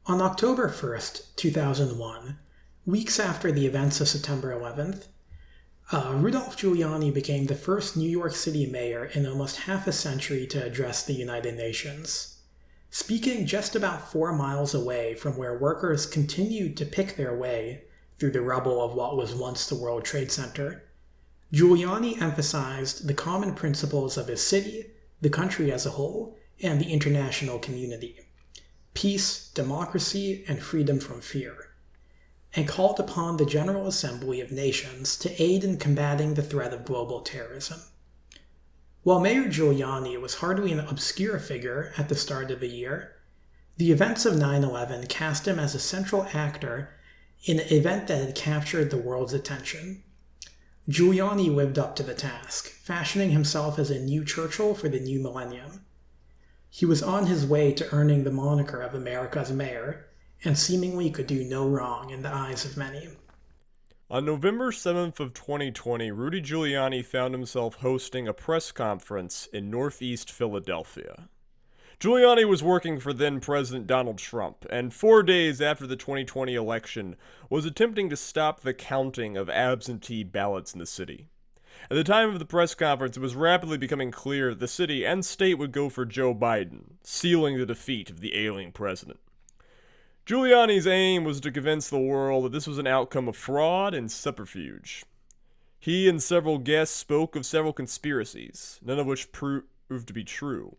On October 1st, 2001, weeks after the events of September 11th, Rudolph Giuliani became the first New York City mayor in almost half a century to address the United Nations. Speaking just about 4 miles away from where workers continued to pick their way through the rubble of what was once the World Trade Center, Giuliani emphasized the common principles of his city, the country as a whole, and the international community: peace, democracy, and freedom from fear, and called upon the General Assembly of Nations to aid in combating the threat of global terrorism. While Mayor Giuliani was hardly an obscure figure at the start of the year, the events of 9/11 cast him as a central actor in an event that had captured the world's attention. Giuliani lived up to the task, fashioning himself as a new Churchill for the new millennium. He was on his way to earning the moniker of America's mayor, and seemingly could do no wrong in the eyes of many. On November 7th of 2020, Rudy Giuliani found himself hosting a press conference in northeast Philadelphia. Giuliani was working for then-President Donald Trump, and 4 days after the 2020 election, was attempting to stop the counting of absentee ballots in the city. At the time of the press conference, it was rapidly becoming clear that the city and state would go for Joe Biden, sealing the defeat of the ailing president. Giuliani's aim was to convince the world that this was an outcome of fraud and subterfuge. He and several guests spoke of several conspiracies, none of which proved to be true.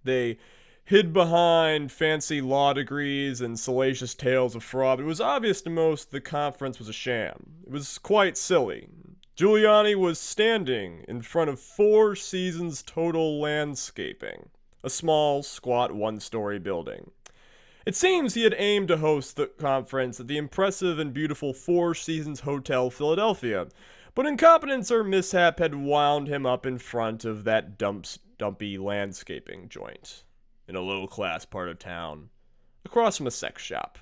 They hid behind fancy law degrees and salacious tales of fraud, but it was obvious to most the conference was a sham. It was quite silly. Giuliani was standing in front of Four Seasons Total Landscaping, a small, squat, one-story building. It seems he had aimed to host the conference at the impressive and beautiful Four Seasons Hotel Philadelphia, but incompetence or mishap had wound him up in front of that dumpy landscaping joint in a low-class part of town, across from a sex shop.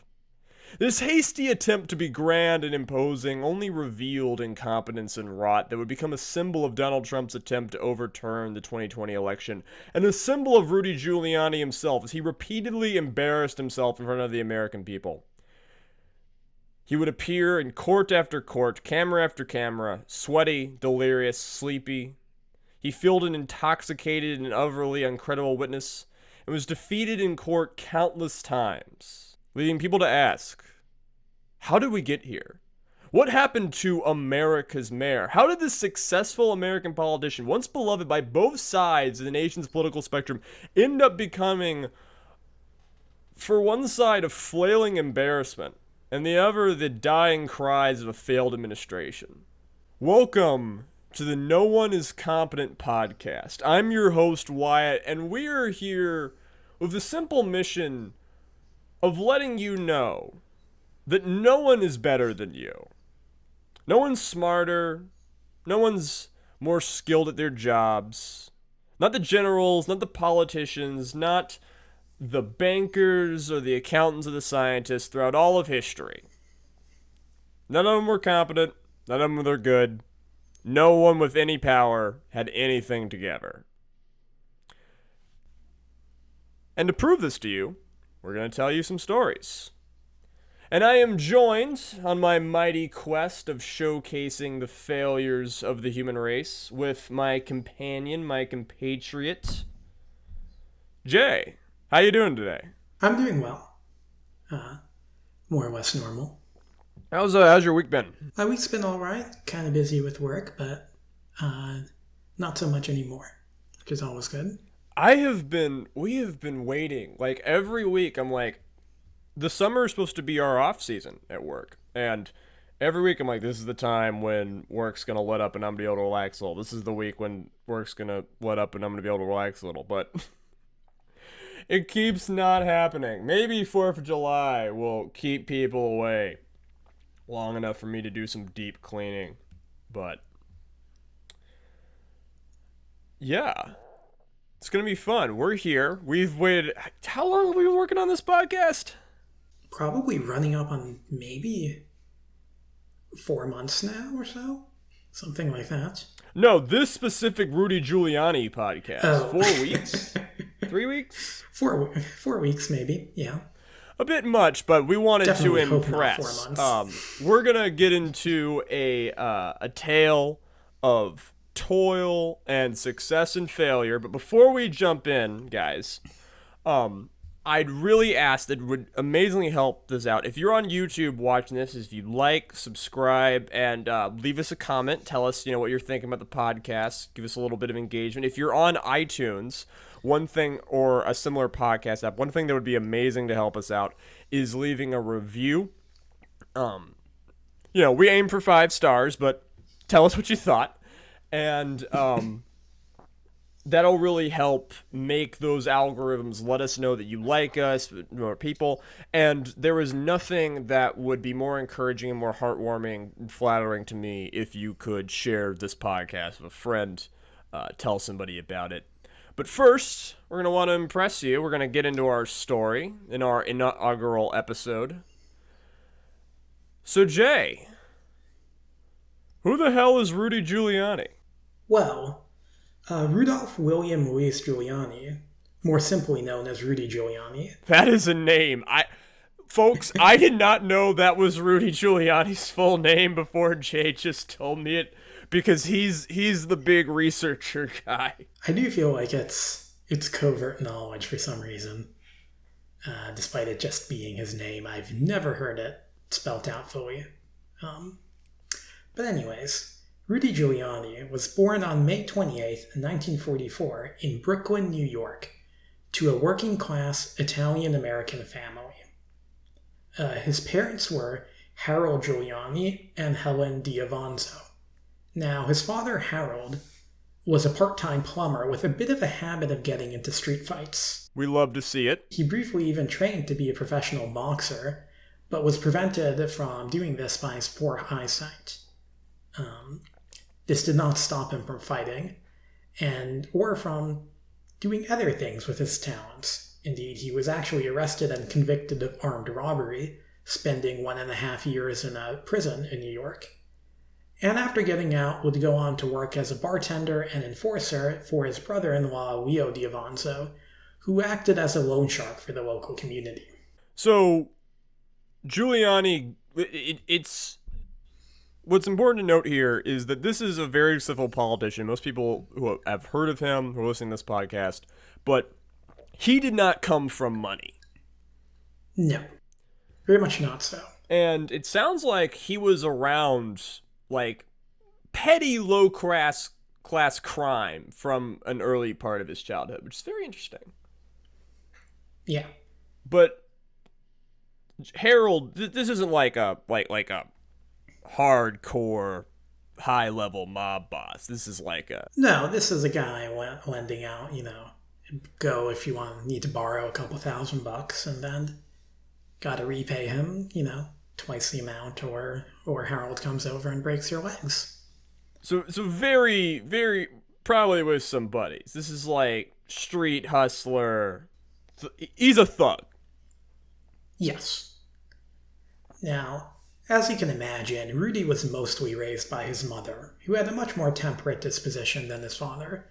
This hasty attempt to be grand and imposing only revealed incompetence and rot that would become a symbol of Donald Trump's attempt to overturn the 2020 election, and a symbol of Rudy Giuliani himself as he repeatedly embarrassed himself in front of the American people. He would appear in court after court, camera after camera, sweaty, delirious, sleepy. He fielded an intoxicated and utterly incredible witness, and was defeated in court countless times, leading people to ask, how did we get here? What happened to America's mayor? How did this successful American politician, once beloved by both sides of the nation's political spectrum, end up becoming, for one side, a flailing embarrassment, and the other, the dying cries of a failed administration? Welcome to the No One Is Competent podcast. I'm your host, Wyatt, and we are here with the simple mission of letting you know that no one is better than you. No one's smarter. No one's more skilled at their jobs. Not the generals, not the politicians, not the bankers or the accountants or the scientists throughout all of history. None of them were competent. None of them were good. No one with any power had anything together. And to prove this to you, we're going to tell you some stories. And I am joined on my mighty quest of showcasing the failures of the human race with my companion, my compatriot, Jay. How you doing today? I'm doing well. More or less normal. How's your week been? My week's been alright. Kind of busy with work, but not so much anymore, which is always good. We have been waiting. Like, every week, I'm like, the summer is supposed to be our off season at work. And every week, I'm like, this is the time when work's going to let up and I'm going to be able to relax a little. This is the week when work's going to let up and I'm going to be able to relax a little. But it keeps not happening. Maybe 4th of July will keep people away long enough for me to do some deep cleaning. But yeah, it's going to be fun. We're here. We've waited. How long have we been working on this podcast? Probably running up on maybe 4 months now or so. Something like that. No, this specific Rudy Giuliani podcast. Oh. 4 weeks? 3 weeks? 4 weeks maybe, yeah. a bit much, but we wanted Definitely to hope not impress. 4 months. We're gonna get into a tale of toil and success and failure. But before we jump in, guys, I'd really ask that it would amazingly help this out. If you're on YouTube watching this, if you like, subscribe, and leave us a comment. Tell us, what you're thinking about the podcast. Give us a little bit of engagement. If you're on iTunes, one thing, or a similar podcast app, one thing that would be amazing to help us out is leaving a review. We aim for 5 stars, but tell us what you thought. And that'll really help make those algorithms let us know that you like us, more people. And there is nothing that would be more encouraging and more heartwarming and flattering to me if you could share this podcast with a friend, tell somebody about it. But first, we're going to want to impress you. We're going to get into our story in our inaugural episode. So, Jay, who the hell is Rudy Giuliani? Well, Rudolph William Louis Giuliani, more simply known as Rudy Giuliani. That is a name. Folks, I did not know that was Rudy Giuliani's full name before Jay just told me it, because he's the big researcher guy. I do feel like it's covert knowledge for some reason, despite it just being his name. I've never heard it spelt out fully. But anyways, Rudy Giuliani was born on May 28th, 1944, in Brooklyn, New York, to a working-class Italian-American family. His parents were Harold Giuliani and Helen D'Avanzo. Now, his father, Harold, was a part-time plumber with a bit of a habit of getting into street fights. We love to see it. He briefly even trained to be a professional boxer, but was prevented from doing this by his poor eyesight. This did not stop him from fighting, or from doing other things with his talents. Indeed, he was actually arrested and convicted of armed robbery, spending 1.5 years in a prison in New York. And after getting out, would go on to work as a bartender and enforcer for his brother-in-law, Leo D'Avanzo, who acted as a loan shark for the local community. So, Giuliani, it's... What's important to note here is that this is a very civil politician. Most people who have heard of him, who are listening to this podcast, but he did not come from money. No. Very much not so. And it sounds like he was around, petty low-class crime from an early part of his childhood, which is very interesting. Yeah. But Harold, this isn't like a hardcore high-level mob boss. This is No, this is a guy lending out, go if you need to borrow a couple $1,000 and then gotta repay him, twice the amount, or Harold comes over and breaks your legs. So very, very, probably with some buddies. This is street hustler. He's a thug. Yes. Now, as you can imagine, Rudy was mostly raised by his mother, who had a much more temperate disposition than his father.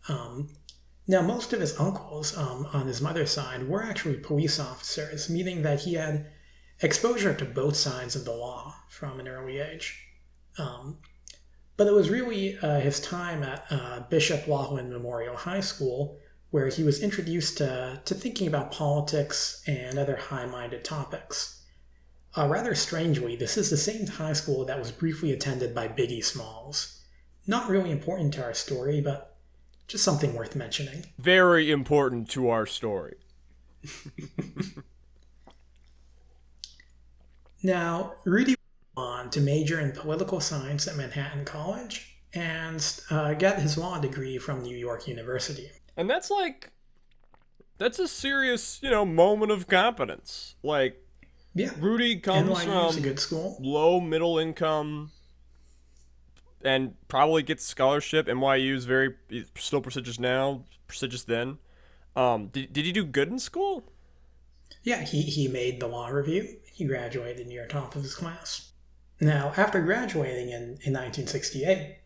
Now, most of his uncles on his mother's side were actually police officers, meaning that he had exposure to both sides of the law from an early age. But it was really his time at Bishop Laughlin Memorial High School where he was introduced to thinking about politics and other high-minded topics. Rather strangely, this is the same high school that was briefly attended by Biggie Smalls. Not really important to our story, but just something worth mentioning. Very important to our story. Now, Rudy went on to major in political science at Manhattan College and get his law degree from New York University. And that's a serious, moment of competence. Yeah. Rudy comes NYU's from a good school. Low middle income and probably gets a scholarship. NYU is still prestigious now, prestigious then. Did he do good in school? Yeah, he made the law review. He graduated near top of his class. Now, after graduating in 1968,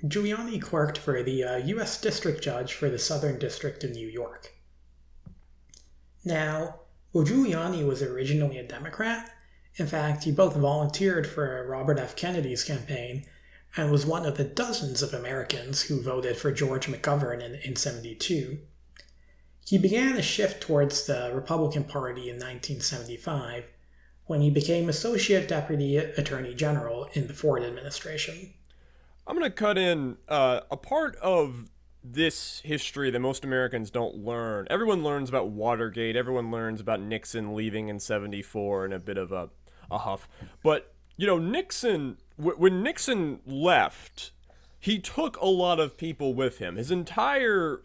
Giuliani clerked for the U.S. District Judge for the Southern District of New York. Now, Well, Giuliani was originally a Democrat. In fact, he both volunteered for Robert F. Kennedy's campaign and was one of the dozens of Americans who voted for George McGovern in 72. He began a shift towards the Republican Party in 1975 when he became Associate Deputy Attorney General in the Ford administration. I'm going to cut in a part of this history that most Americans don't learn. Everyone learns about Watergate. Everyone learns about Nixon leaving in 74 and a bit of a huff. But, Nixon, when Nixon left, he took a lot of people with him. His entire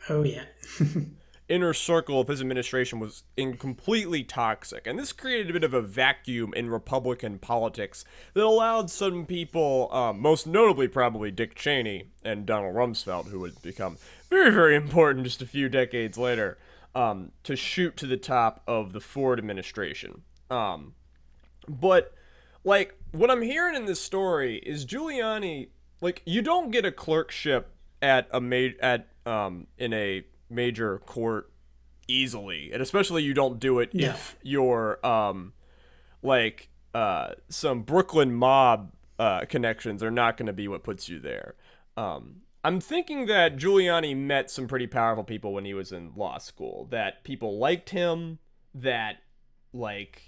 inner circle of his administration was completely toxic. And this created a bit of a vacuum in Republican politics that allowed some people, most notably probably Dick Cheney and Donald Rumsfeld, who would become very, very important just a few decades later, to shoot to the top of the Ford administration. But, what I'm hearing in this story is Giuliani, you don't get a clerkship at in a major court easily, and especially you don't do it if you're some Brooklyn mob connections are not going to be what puts you there. I'm thinking that Giuliani met some pretty powerful people when he was in law school, that people liked him, that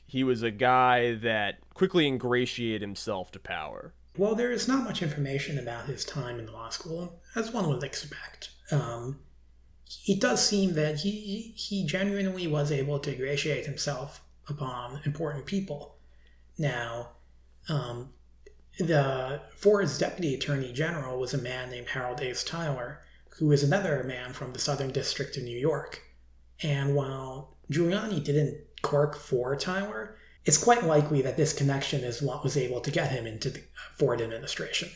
he was a guy that quickly ingratiated himself to power. Well, there is not much information about his time in law school, as one would expect. It does seem that he genuinely was able to ingratiate himself upon important people. Now, Ford's deputy attorney general was a man named Harold Ace Tyler, who is another man from the Southern District of New York. And while Giuliani didn't clerk for Tyler, it's quite likely that this connection is what was able to get him into the Ford administration.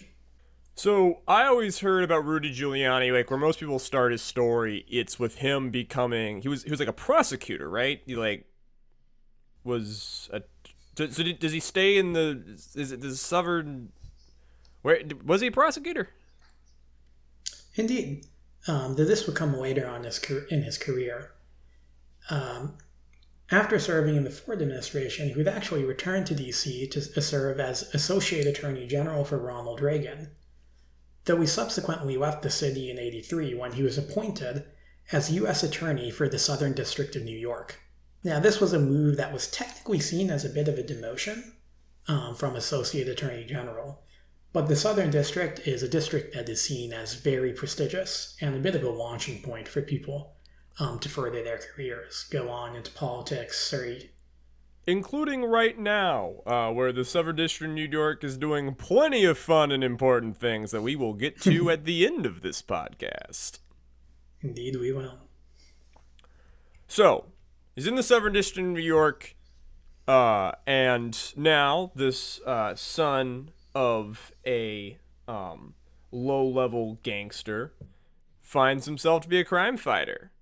So I always heard about Rudy Giuliani, where most people start his story, it's with him becoming, he was a prosecutor, right? He was a, so does he stay in the Southern, where, was he a prosecutor? Indeed. This would come later on in his career. After serving in the Ford administration, he would actually return to D.C. to serve as Associate Attorney General for Ronald Reagan, though he subsequently left the city in '83 when he was appointed as U.S. Attorney for the Southern District of New York. Now, this was a move that was technically seen as a bit of a demotion from Associate Attorney General, but the Southern District is a district that is seen as very prestigious and a bit of a launching point for people to further their careers, go on into politics, including right now, where the Southern District of New York is doing plenty of fun and important things that we will get to at the end of this podcast. Indeed, we will. So, he's in the Southern District of New York, and now this son of a low-level gangster finds himself to be a crime fighter.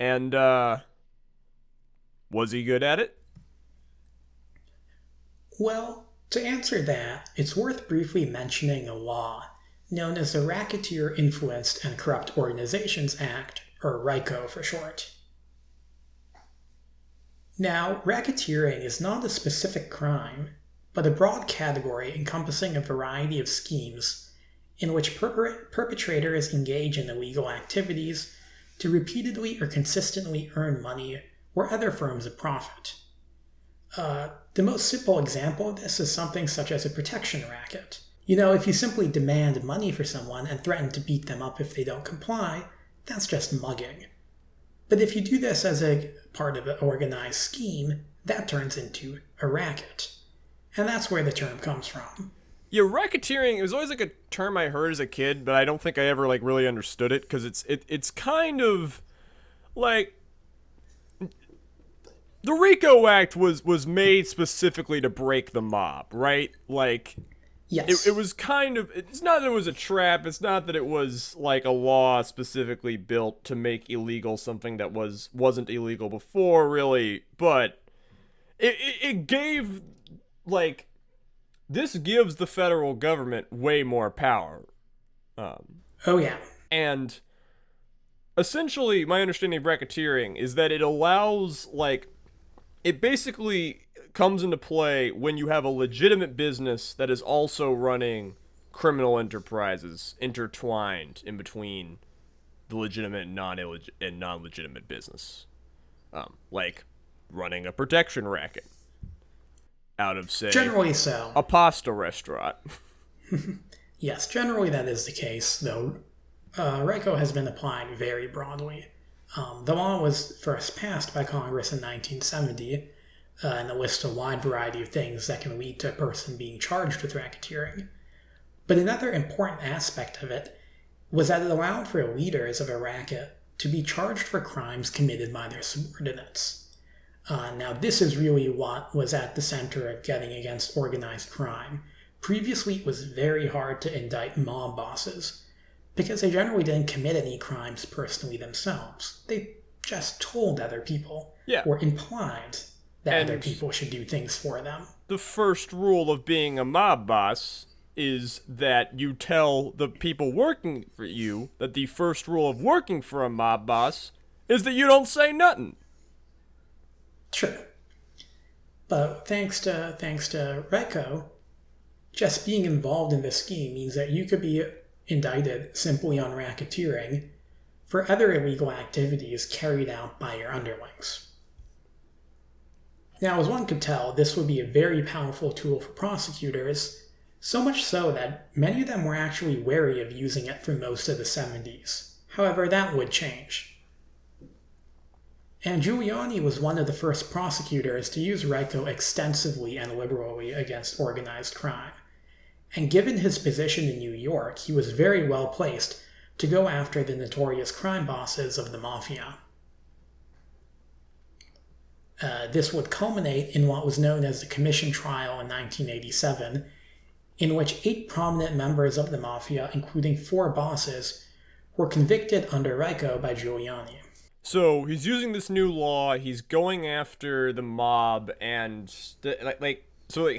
And, was he good at it? Well, to answer that, it's worth briefly mentioning a law known as the Racketeer Influenced and Corrupt Organizations Act, or RICO for short. Now, racketeering is not a specific crime, but a broad category encompassing a variety of schemes in which perpetrators engage in illegal activities to repeatedly or consistently earn money or other forms of profit. The most simple example of this is something such as a protection racket. If you simply demand money for someone and threaten to beat them up if they don't comply, that's just mugging. But if you do this as a part of an organized scheme, that turns into a racket. And that's where the term comes from. Yeah, racketeering, it was always a term I heard as a kid, but I don't think I ever really understood it, because it's kind of the RICO Act was made specifically to break the mob, right? Yes. It was kind of, it's not that it was a trap, it's not that it was a law specifically built to make illegal something that wasn't illegal before, really, but it gave, this gives the federal government way more power. Oh, yeah. And essentially, my understanding of racketeering is that it allows, it basically comes into play when you have a legitimate business that is also running criminal enterprises intertwined in between the legitimate and non-legitimate business, like running a protection racket out of, say, Generally so. a pasta restaurant. Yes, generally that is the case, though RICO has been applied very broadly. The law was first passed by Congress in 1970 and it lists a wide variety of things that can lead to a person being charged with racketeering. But another important aspect of it was that it allowed for leaders of a racket to be charged for crimes committed by their subordinates. Now, this is really what was at the center of getting against organized crime. Previously, it was very hard to indict mob bosses because they generally didn't commit any crimes personally themselves. They just told other people or implied that other people should do things for them. The first rule of being a mob boss is that you tell the people working for you that the first rule of working for a mob boss is that you don't say nothing. Sure. But thanks to RICO, just being involved in this scheme means that you could be indicted simply on racketeering for other illegal activities carried out by your underlings. Now, as one could tell, this would be a very powerful tool for prosecutors, so much so that many of them were actually wary of using it for most of the 70s. However, that would change. And Giuliani was one of the first prosecutors to use RICO extensively and liberally against organized crime. And given his position in New York, he was very well placed to go after the notorious crime bosses of the mafia. This would culminate in what was known as the Commission Trial in 1987, in which 8 prominent members of the mafia, including 4 bosses, were convicted under RICO by Giuliani. So he's using this new law, he's going after the mob, and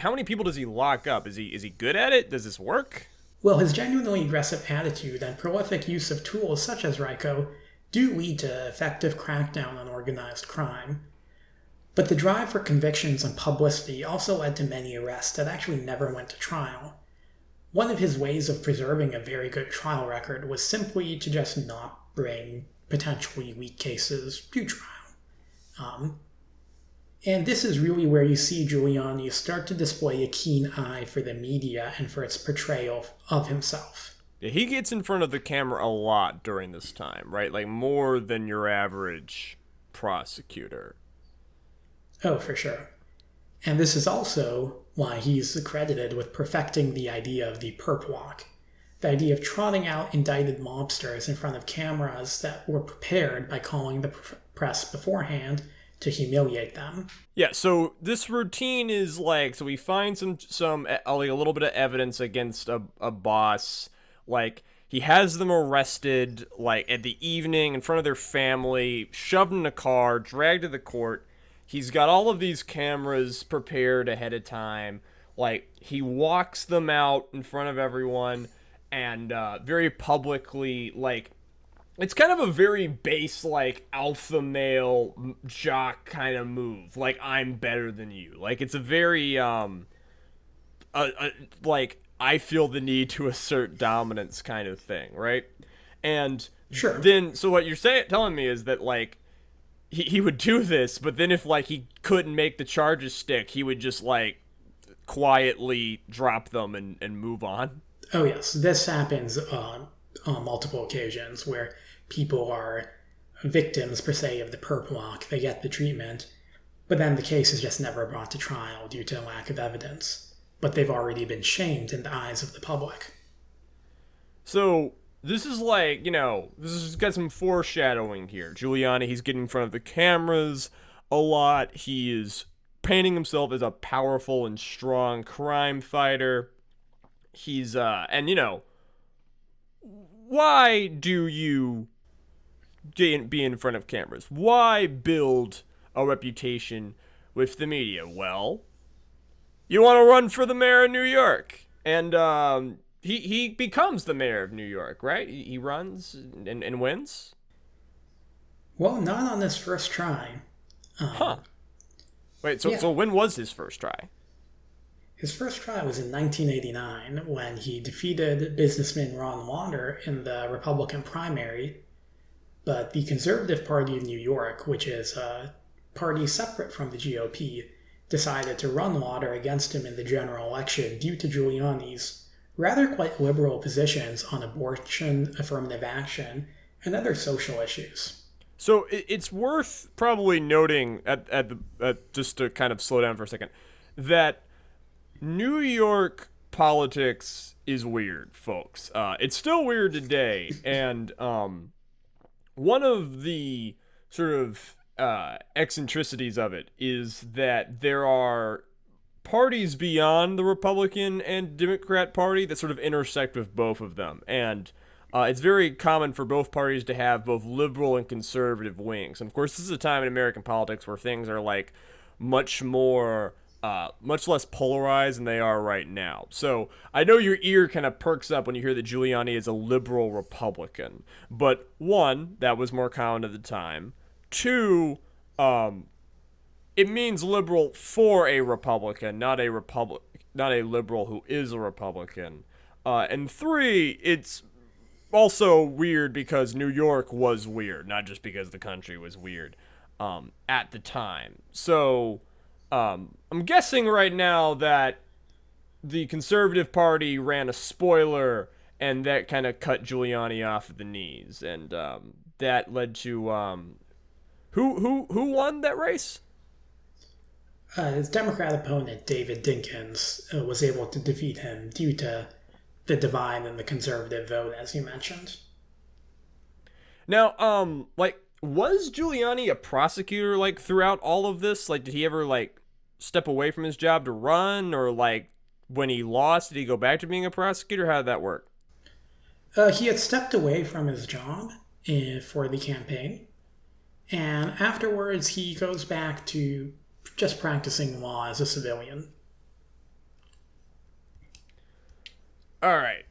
how many people does he lock up? Is he good at it? Does this work? Well, his genuinely aggressive attitude and prolific use of tools such as RICO do lead to effective crackdown on organized crime. But the drive for convictions and publicity also led to many arrests that actually never went to trial. One of his ways of preserving a very good trial record was simply to just not bring potentially weak cases to trial. And this is really where you see Giuliani start to display a keen eye for the media and for its portrayal of himself. Yeah, he gets in front of the camera a lot during this time, right? Like more than your average prosecutor. Oh, for sure. And this is also why he's credited with perfecting the idea of the perp walk. The idea of trotting out indicted mobsters in front of cameras that were prepared by calling the press beforehand to humiliate them. Yeah, so this routine is like, so we find some like a little bit of evidence against a boss. Like, he has them arrested, like, at the evening in front of their family, shoved in a car, dragged to the court. He's got all of these cameras prepared ahead of time. Like, he walks them out in front of everyone and very publicly, like, it's kind of a very base, like, alpha male jock kind of move. Like, I'm better than you. Like, it's a very, like, I feel the need to assert dominance kind of thing, right? And sure. Then, so what you're telling me is that, like, he would do this, but then if, like, he couldn't make the charges stick, he would just, like, quietly drop them and move on? Oh, yes. This happens on multiple occasions where people are victims, per se, of the perp walk. They get the treatment, but then the case is just never brought to trial due to lack of evidence. But they've already been shamed in the eyes of the public. So this is like, this has got some foreshadowing here. Giuliani, he's getting in front of the cameras a lot. He is painting himself as a powerful and strong crime fighter. He's, why do you be in front of cameras? Why build a reputation with the media? Well, you want to run for the mayor of New York. And, he becomes the mayor of New York, right? He runs and wins? Well, not on this first try. Wait, so Yeah. so when was his first try? His first trial was in 1989 when he defeated businessman Ron Lauder in the Republican primary, but the Conservative Party of New York, which is a party separate from the GOP, decided to run Lauder against him in the general election due to Giuliani's rather quite liberal positions on abortion, affirmative action, and other social issues. So it's worth probably noting just to kind of slow down for a second that New York politics is weird, folks. It's still weird today, and one of the sort of eccentricities of it is that there are parties beyond the Republican and Democrat Party that sort of intersect with both of them, and it's very common for both parties to have both liberal and conservative wings. And of course, this is a time in American politics where things are like much more much less polarized than they are right now. So I know your ear kind of perks up when you hear that Giuliani is a liberal Republican. But one, that was more common at the time. Two, it means liberal for a Republican, not a liberal who is a Republican. And three, it's also weird because New York was weird, not just because the country was weird at the time. So I'm guessing right now that the Conservative Party ran a spoiler, and that kind of cut Giuliani off at the knees, and that led to who won that race? His Democrat opponent, David Dinkins, was able to defeat him due to the divide in the conservative vote, as you mentioned. Now, was Giuliani a prosecutor like throughout all of this? Like, did he ever like step away from his job to run, or like when he lost, did he go back to being a prosecutor? How did that work? He had stepped away from his job for the campaign, and afterwards he goes back to just practicing law as a civilian. All right.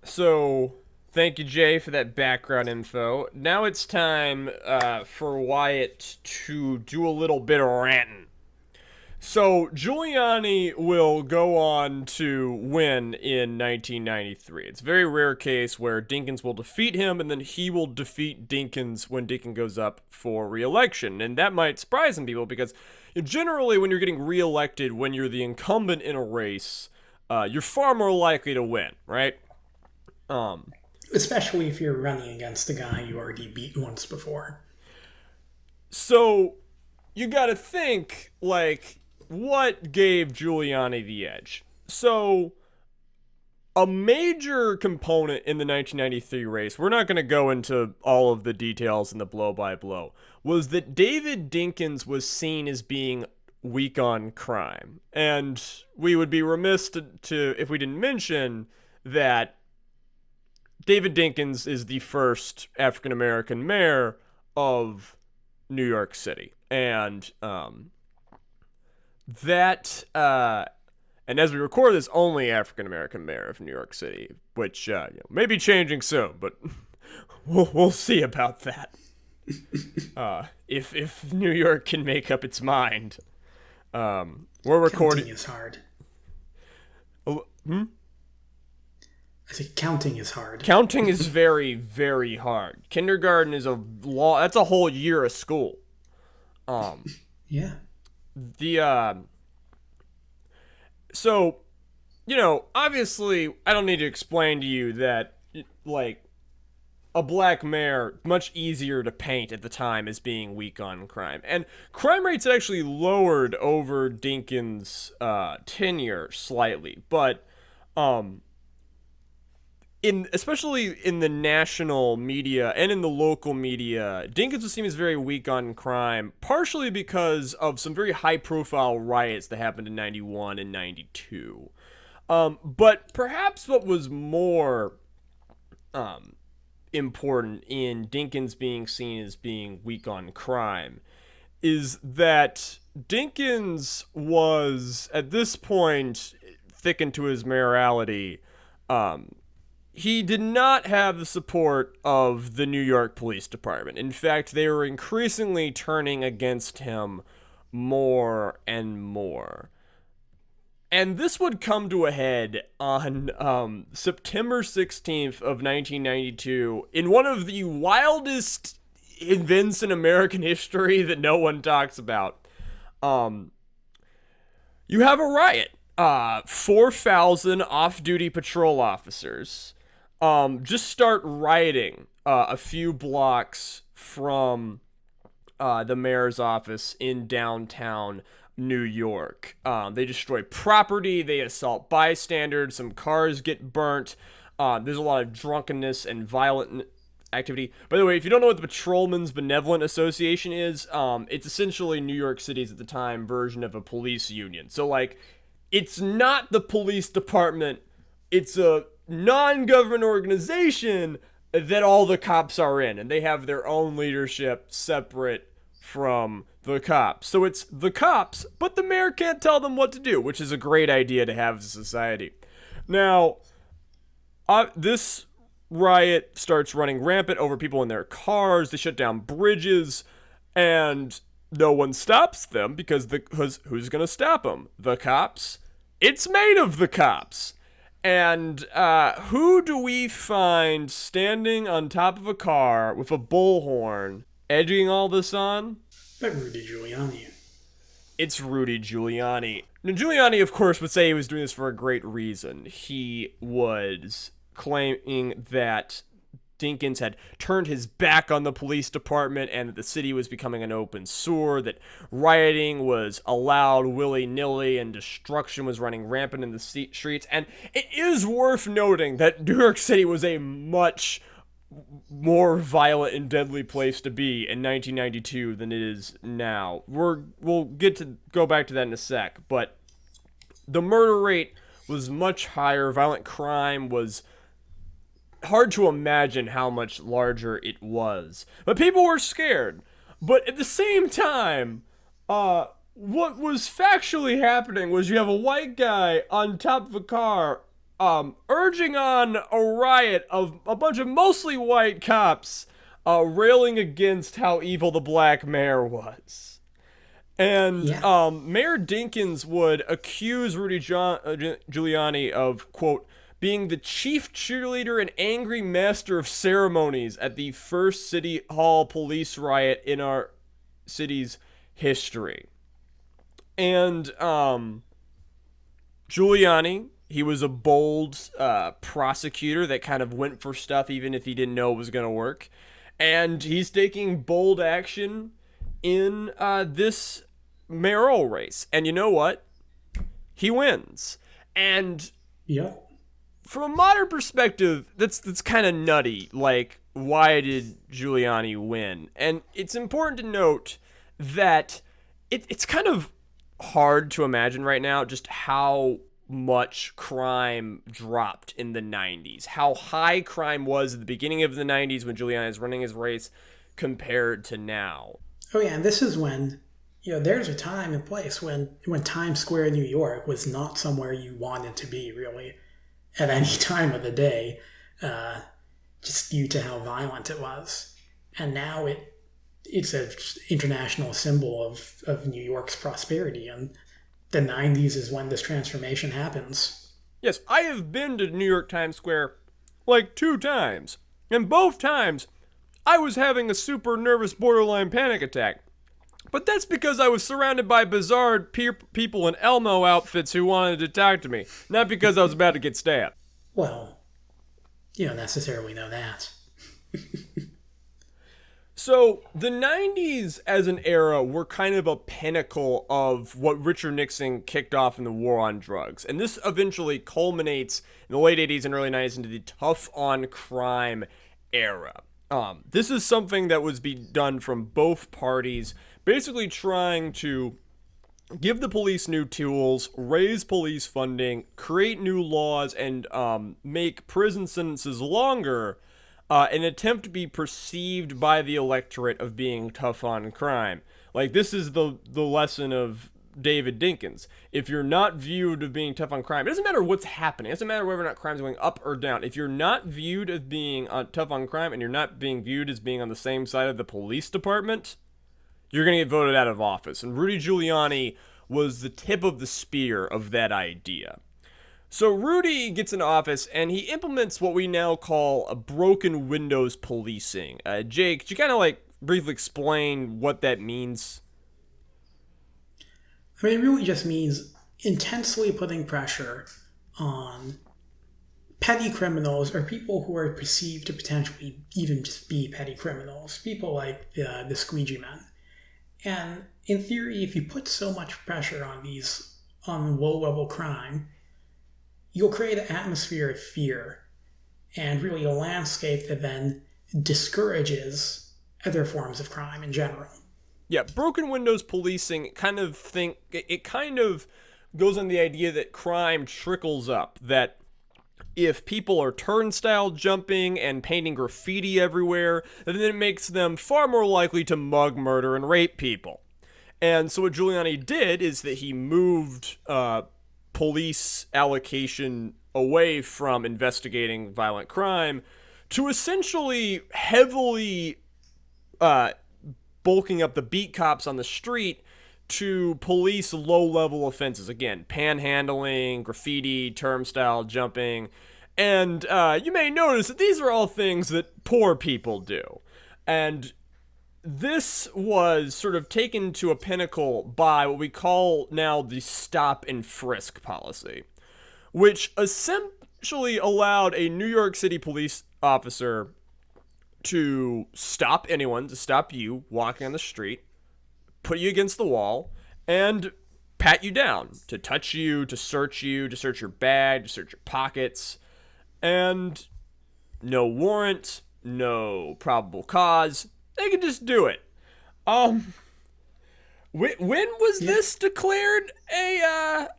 So, thank you, Jay, for that background info. Now it's time for Wyatt to do a little bit of ranting. So, Giuliani will go on to win in 1993. It's a very rare case where Dinkins will defeat him, and then he will defeat Dinkins when Dinkins goes up for re-election. And that might surprise some people because generally when you're getting re-elected, when you're the incumbent in a race, you're far more likely to win, right? Especially if you're running against the guy you already beat once before. So, you gotta think, like, what gave Giuliani the edge? So, a major component in the 1993 race, we're not going to go into all of the details in the blow-by-blow, was that David Dinkins was seen as being weak on crime. And we would be remiss to if we didn't mention that David Dinkins is the first African-American mayor of New York City. And and as we record this, only African-American mayor of New York City, which may be changing soon, but we'll see about that. If New York can make up its mind. We're recording. Counting is hard. I think counting is hard. Counting is very, very hard. Kindergarten is that's a whole year of school. Yeah. So, obviously, I don't need to explain to you that, like, a black mayor, much easier to paint at the time as being weak on crime. And crime rates actually lowered over Dinkins' tenure slightly. But, especially in the national media and in the local media, Dinkins was seen as very weak on crime, partially because of some very high-profile riots that happened in 91 and 92. But perhaps what was more important in Dinkins being seen as being weak on crime is that Dinkins was, at this point, thick into his mayoralty, he did not have the support of the New York Police Department. In fact, they were increasingly turning against him more and more. And this would come to a head on September 16th of 1992 in one of the wildest events in American history that no one talks about. You have a riot. 4,000 off-duty patrol officers just start rioting a few blocks from the mayor's office in downtown New York. They destroy property, they assault bystanders, some cars get burnt. There's a lot of drunkenness and violent activity. By the way, if you don't know what the Patrolmen's Benevolent Association is, it's essentially New York City's at the time version of a police union. So, like, it's not the police department, it's a non-government organization that all the cops are in, and they have their own leadership separate from the cops. So it's the cops, but the mayor can't tell them what to do, which is a great idea to have as a society. Now, this riot starts running rampant over people in their cars. They shut down bridges, and no one stops them because who's going to stop them? The cops? It's made of the cops. And who do we find standing on top of a car with a bullhorn, egging all this on? But Rudy Giuliani. It's Rudy Giuliani. Now, Giuliani, of course, would say he was doing this for a great reason. He was claiming that Dinkins had turned his back on the police department and that the city was becoming an open sewer, that rioting was allowed willy-nilly and destruction was running rampant in the streets. And it is worth noting that New York City was a much more violent and deadly place to be in 1992 than it is now. We'll get to go back to that in a sec, but the murder rate was much higher. Violent crime was hard to imagine how much larger it was. But people were scared. But at the same time, what was factually happening was you have a white guy on top of a car urging on a riot of a bunch of mostly white cops railing against how evil the black mayor was. And Mayor Dinkins would accuse Rudy Giuliani of, quote, being the chief cheerleader and angry master of ceremonies at the first City Hall police riot in our city's history. And Giuliani, he was a bold prosecutor that kind of went for stuff even if he didn't know it was going to work. And he's taking bold action in this mayoral race. And you know what? He wins. And from a modern perspective, that's kind of nutty. Like, why did Giuliani win? And it's important to note that it's kind of hard to imagine right now just how much crime dropped in the 90s. How high crime was at the beginning of the 90s when Giuliani was running his race compared to now. Oh yeah, and this is when, there's a time and place when Times Square, New York was not somewhere you wanted to be, really, at any time of the day, just due to how violent it was. And now it's an international symbol of New York's prosperity, and the 90s is when this transformation happens. Yes, I have been to New York Times Square like 2 times, and both times I was having a super nervous borderline panic attack. But that's because I was surrounded by bizarre people in Elmo outfits who wanted to talk to me, not because I was about to get stabbed. Well, you don't necessarily know that. So, the 90s as an era were kind of a pinnacle of what Richard Nixon kicked off in the war on drugs. And this eventually culminates in the late 80s and early 90s into the tough on crime era. This is something that was being done from both parties, basically trying to give the police new tools, raise police funding, create new laws, and make prison sentences longer, an attempt to be perceived by the electorate of being tough on crime. Like, this is the lesson of David Dinkins. If you're not viewed of being tough on crime, it doesn't matter what's happening. It doesn't matter whether or not crime's going up or down. If you're not viewed as being tough on crime and you're not being viewed as being on the same side of the police department, you're going to get voted out of office. And Rudy Giuliani was the tip of the spear of that idea. So Rudy gets into office, and he implements what we now call a broken windows policing. Jake, could you kind of like briefly explain what that means? I mean, it really just means intensely putting pressure on petty criminals or people who are perceived to potentially even just be petty criminals, people like the squeegee men. And in theory, if you put so much pressure on low-level crime, you'll create an atmosphere of fear and really a landscape that then discourages other forms of crime in general. Yeah, broken windows policing kind of goes on the idea that crime trickles up, that if people are turnstile jumping and painting graffiti everywhere, then it makes them far more likely to mug, murder, and rape people. And so what Giuliani did is that he moved police allocation away from investigating violent crime to essentially heavily bulking up the beat cops on the street to police low-level offenses. Again, panhandling, graffiti, turnstile jumping. And you may notice that these are all things that poor people do. And this was sort of taken to a pinnacle by what we call now the stop and frisk policy, which essentially allowed a New York City police officer to stop anyone, to stop you walking on the street, put you against the wall, and pat you down, to touch you, to search your bag, to search your pockets, and no warrant, no probable cause. They could just do it. When was this declared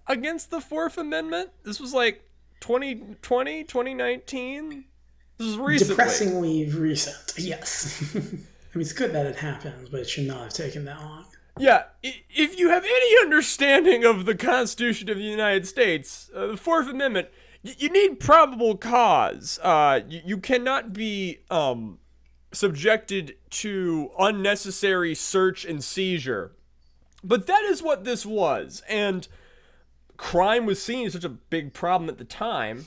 against the Fourth Amendment? This was like 2020, 2019? This is recently. Depressingly recent, yes. I mean, it's good that it happened, but it should not have taken that long. Yeah, if you have any understanding of the Constitution of the United States, the Fourth Amendment, you need probable cause. You cannot be subjected to unnecessary search and seizure. But that is what this was, and crime was seen as such a big problem at the time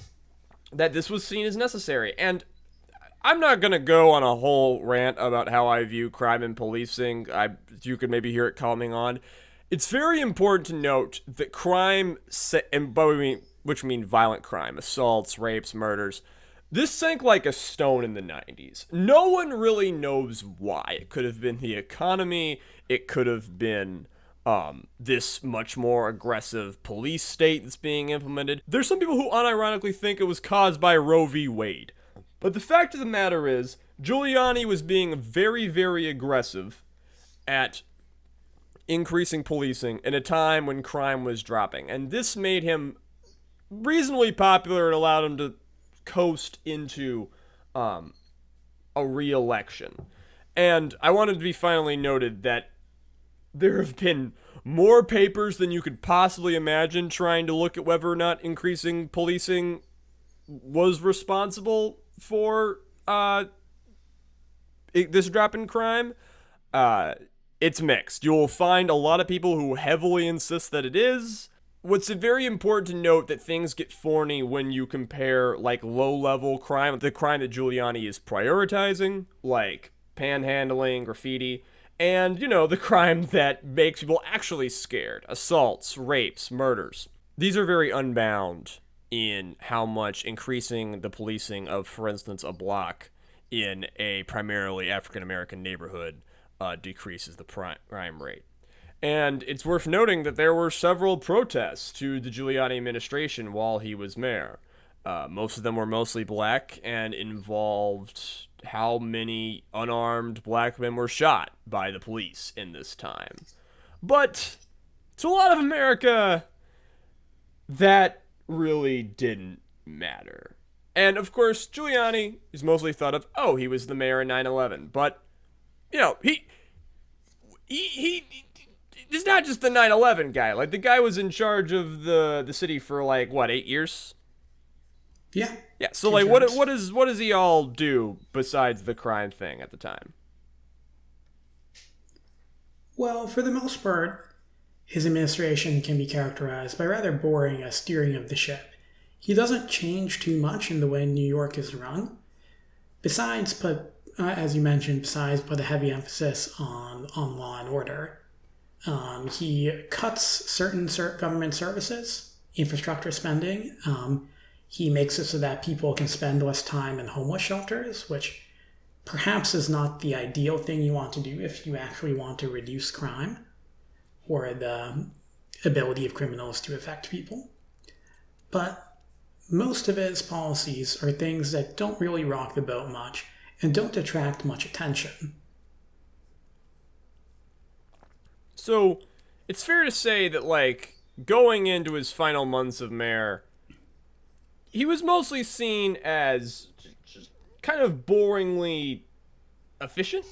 that this was seen as necessary. And I'm not going to go on a whole rant about how I view crime and policing. You could maybe hear it coming on. It's very important to note that crime, and which mean violent crime, assaults, rapes, murders, this sank like a stone in the 90s. No one really knows why. It could have been the economy. It could have been this much more aggressive police state that's being implemented. There's some people who unironically think it was caused by Roe v. Wade. But the fact of the matter is, Giuliani was being very, very aggressive at increasing policing in a time when crime was dropping. And this made him reasonably popular and allowed him to coast into a re-election. And I wanted to be finally noted that there have been more papers than you could possibly imagine trying to look at whether or not increasing policing was responsible for this drop in crime. It's mixed. You'll find a lot of people who heavily insist that it is. What's very important to note that things get thorny when you compare like low-level crime, the crime that Giuliani is prioritizing, like panhandling, graffiti, and, the crime that makes people actually scared. Assaults, rapes, murders. These are very unbound in how much increasing the policing of, for instance, a block in a primarily African-American neighborhood decreases the crime rate. And it's worth noting that there were several protests to the Giuliani administration while he was mayor. Most of them were mostly black and involved how many unarmed black men were shot by the police in this time. But to a lot of America, that really didn't matter. And of course, Giuliani is mostly thought of, he was the mayor in 9/11. But, he he's not just the 9/11 guy. Like, the guy was in charge of the city for, 8 years? Yeah. Yeah, so, what does he all do besides the crime thing at the time? Well, for the most part, his administration can be characterized by rather boring a steering of the ship. He doesn't change too much in the way New York is run. Besides, as you mentioned, put a heavy emphasis on law and order. He cuts certain government services, infrastructure spending. He makes it so that people can spend less time in homeless shelters, which perhaps is not the ideal thing you want to do if you actually want to reduce crime or the ability of criminals to affect people. But most of his policies are things that don't really rock the boat much and don't attract much attention. So, it's fair to say that, going into his final months of mayor, he was mostly seen as just kind of boringly efficient?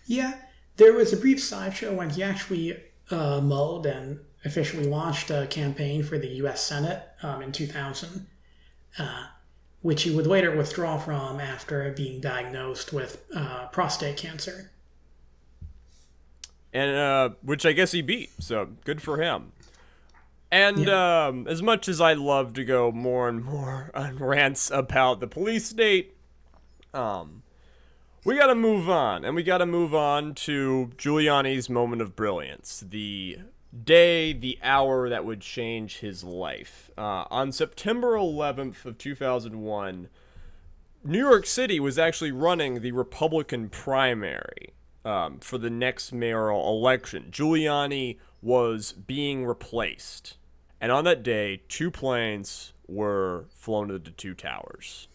Yeah, there was a brief sideshow when he actually mulled and officially launched a campaign for the U.S. Senate in 2000, which he would later withdraw from after being diagnosed with prostate cancer. And which I guess he beat, so good for him. And as much as I love to go more and more on rants about the police state, we gotta move on. And we gotta move on to Giuliani's moment of brilliance. The day, the hour that would change his life. On September 11th of 2001, New York City was actually running the Republican primary for the next mayoral election. Giuliani was being replaced. And on that day, 2 planes were flown to the 2 towers.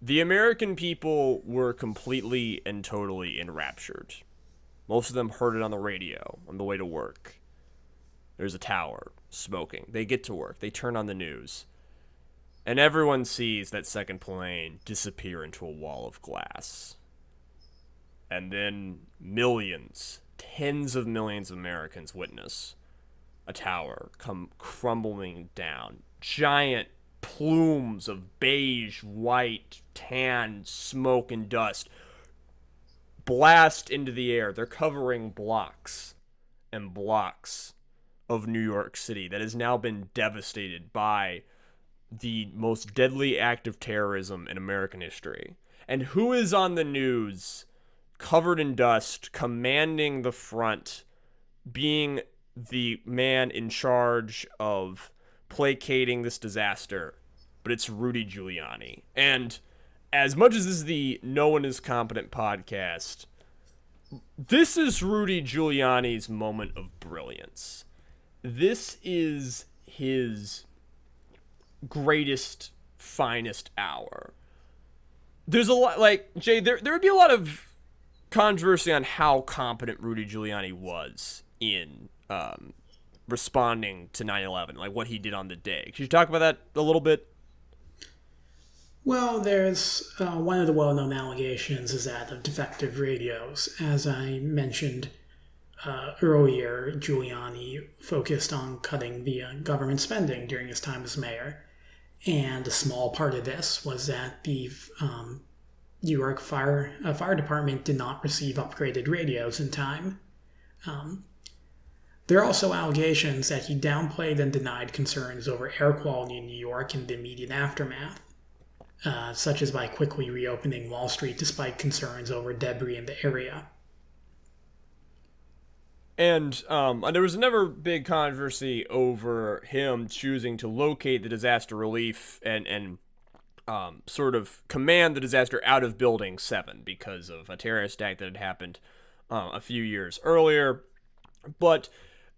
The American people were completely and totally enraptured. Most of them heard it on the radio on the way to work. There's a tower, smoking. They get to work. They turn on the news. And everyone sees that second plane disappear into a wall of glass. And then millions, tens of millions of Americans witness a tower come crumbling down. Giant plumes of beige, white, tan, smoke, and dust blast into the air. They're covering blocks and blocks of New York City that has now been devastated by the most deadly act of terrorism in American history. And who is on the news, covered in dust, commanding the front, being the man in charge of placating this disaster? But it's Rudy Giuliani. And as much as this is the No One Is Competent podcast, this is Rudy Giuliani's moment of brilliance. This is his greatest, finest hour. There's a lot, Jay, there would be a lot of controversy on how competent Rudy Giuliani was in responding to 9/11, what he did on the day. Could you talk about that a little bit? Well, there's one of the well-known allegations is that of defective radios. As I mentioned earlier, Giuliani focused on cutting the government spending during his time as mayor. And a small part of this was that the New York fire department did not receive upgraded radios in time. There are also allegations that he downplayed and denied concerns over air quality in New York in the immediate aftermath, such as by quickly reopening Wall Street despite concerns over debris in the area. And there was never big controversy over him choosing to locate the disaster relief and sort of command the disaster out of Building 7 because of a terrorist act that had happened a few years earlier. But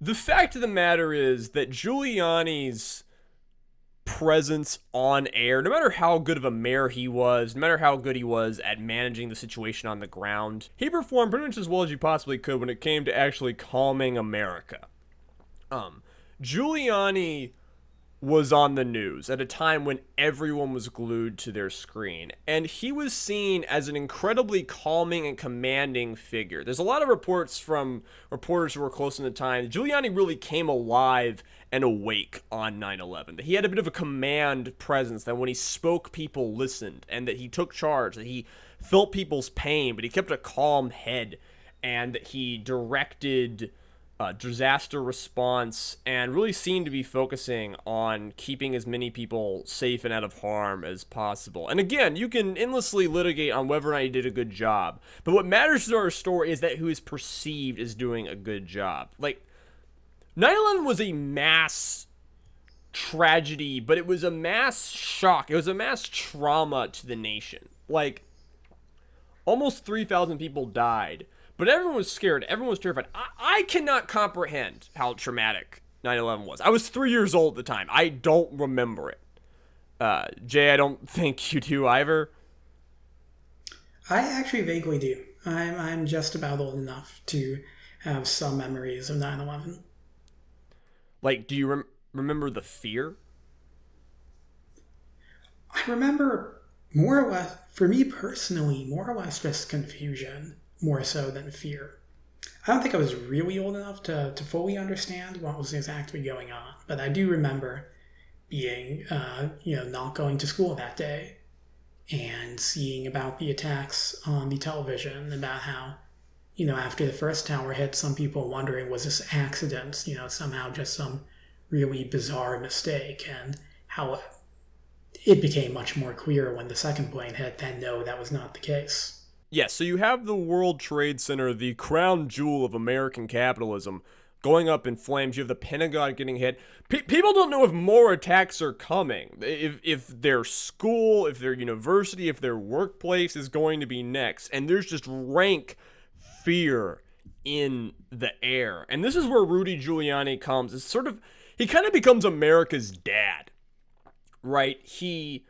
the fact of the matter is that Giuliani's presence on air, no matter how good of a mayor he was, no matter how good he was at managing the situation on the ground, he performed pretty much as well as you possibly could when it came to actually calming America. Giuliani was on the news at a time when everyone was glued to their screen, and he was seen as an incredibly calming and commanding figure. There's a lot of reports from reporters who were close in the time. Giuliani really came alive and awake on 9/11, that he had a bit of a command presence, that when he spoke, people listened, and that he took charge, that he felt people's pain, but he kept a calm head. and that he directed disaster response and really seemed to be focusing on keeping as many people safe and out of harm as possible. And again, you can endlessly litigate on whether or not he did a good job, but what matters to our story is that who is perceived as doing a good job. Like, 9/11 was a mass tragedy, but it was a mass shock. It was a mass trauma to the nation. Like, almost 3,000 people died, but everyone was scared. Everyone was terrified. I cannot comprehend how traumatic 9/11 was. I was 3 years old at the time. I don't remember it. Jay, I don't think you do either. I actually vaguely do. I'm just about old enough to have some memories of 9/11. Like, do you remember the fear? I remember more or less, for me personally, more or less just confusion, more so than fear. I don't think I was really old enough to fully understand what was exactly going on, but I do remember being, not going to school that day and seeing about the attacks on the television, about how, after the first tower hit, some people wondering, was this accident, somehow just some really bizarre mistake, and how it became much more clear when the second plane hit that no, that was not the case. Yes, so you have the World Trade Center, the crown jewel of American capitalism, going up in flames. You have the Pentagon getting hit. People don't know if more attacks are coming. If their school, if their university, if their workplace is going to be next. And there's just rank fear in the air. And this is where Rudy Giuliani comes. It's sort of, he kind of becomes America's dad, right? He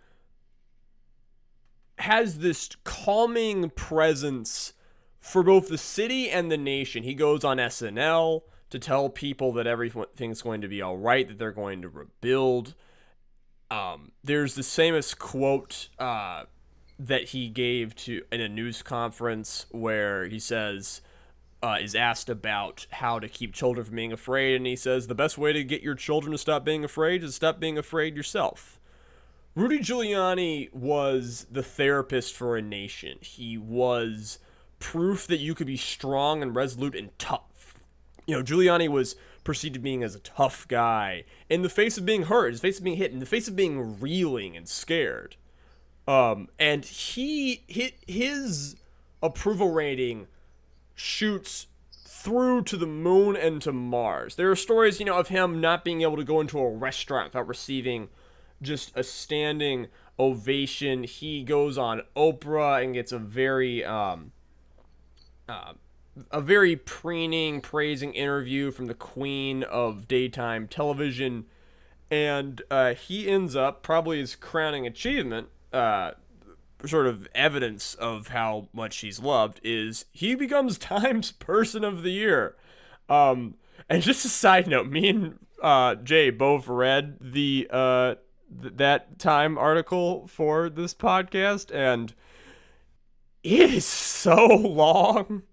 has this calming presence for both the city and the nation. He goes on SNL to tell people that everything's going to be all right, that they're going to rebuild. There's the famous quote that he gave in a news conference where he says, is asked about how to keep children from being afraid, and he says, the best way to get your children to stop being afraid is stop being afraid yourself. Rudy Giuliani was the therapist for a nation. He was proof that you could be strong and resolute and tough. Giuliani was perceived as being as a tough guy in the face of being hurt, in the face of being hit, in the face of being reeling and scared. And his approval rating shoots through to the moon and to Mars. There are stories, of him not being able to go into a restaurant without receiving just a standing ovation. He goes on Oprah and gets a very preening, praising interview from the queen of daytime television, and he ends up, probably his crowning achievement, sort of evidence of how much he's loved, is he becomes Time's Person of the Year. And just a side note, me and Jay both read that Time article for this podcast, and it is so long.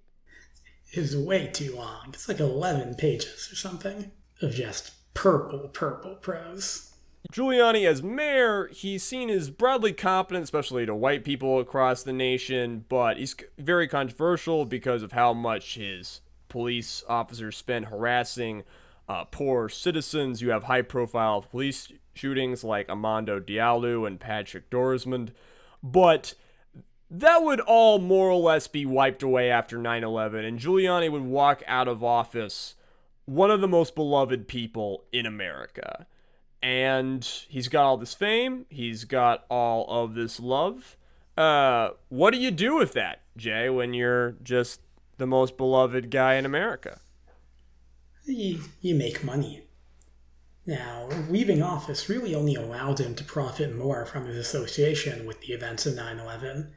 It is way too long. It's like 11 pages or something of just purple prose. Giuliani as mayor, he's seen as broadly competent, especially to white people across the nation, but he's very controversial because of how much his police officers spend harassing poor citizens. You have high-profile police shootings like Armando Diallo and Patrick Dorismond, but that would all more or less be wiped away after 9/11, and Giuliani would walk out of office one of the most beloved people in America. And he's got all this fame, he's got all of this love. What do you do with that, Jay, when you're just the most beloved guy in America? You make money. Now, leaving office really only allowed him to profit more from his association with the events of 9/11.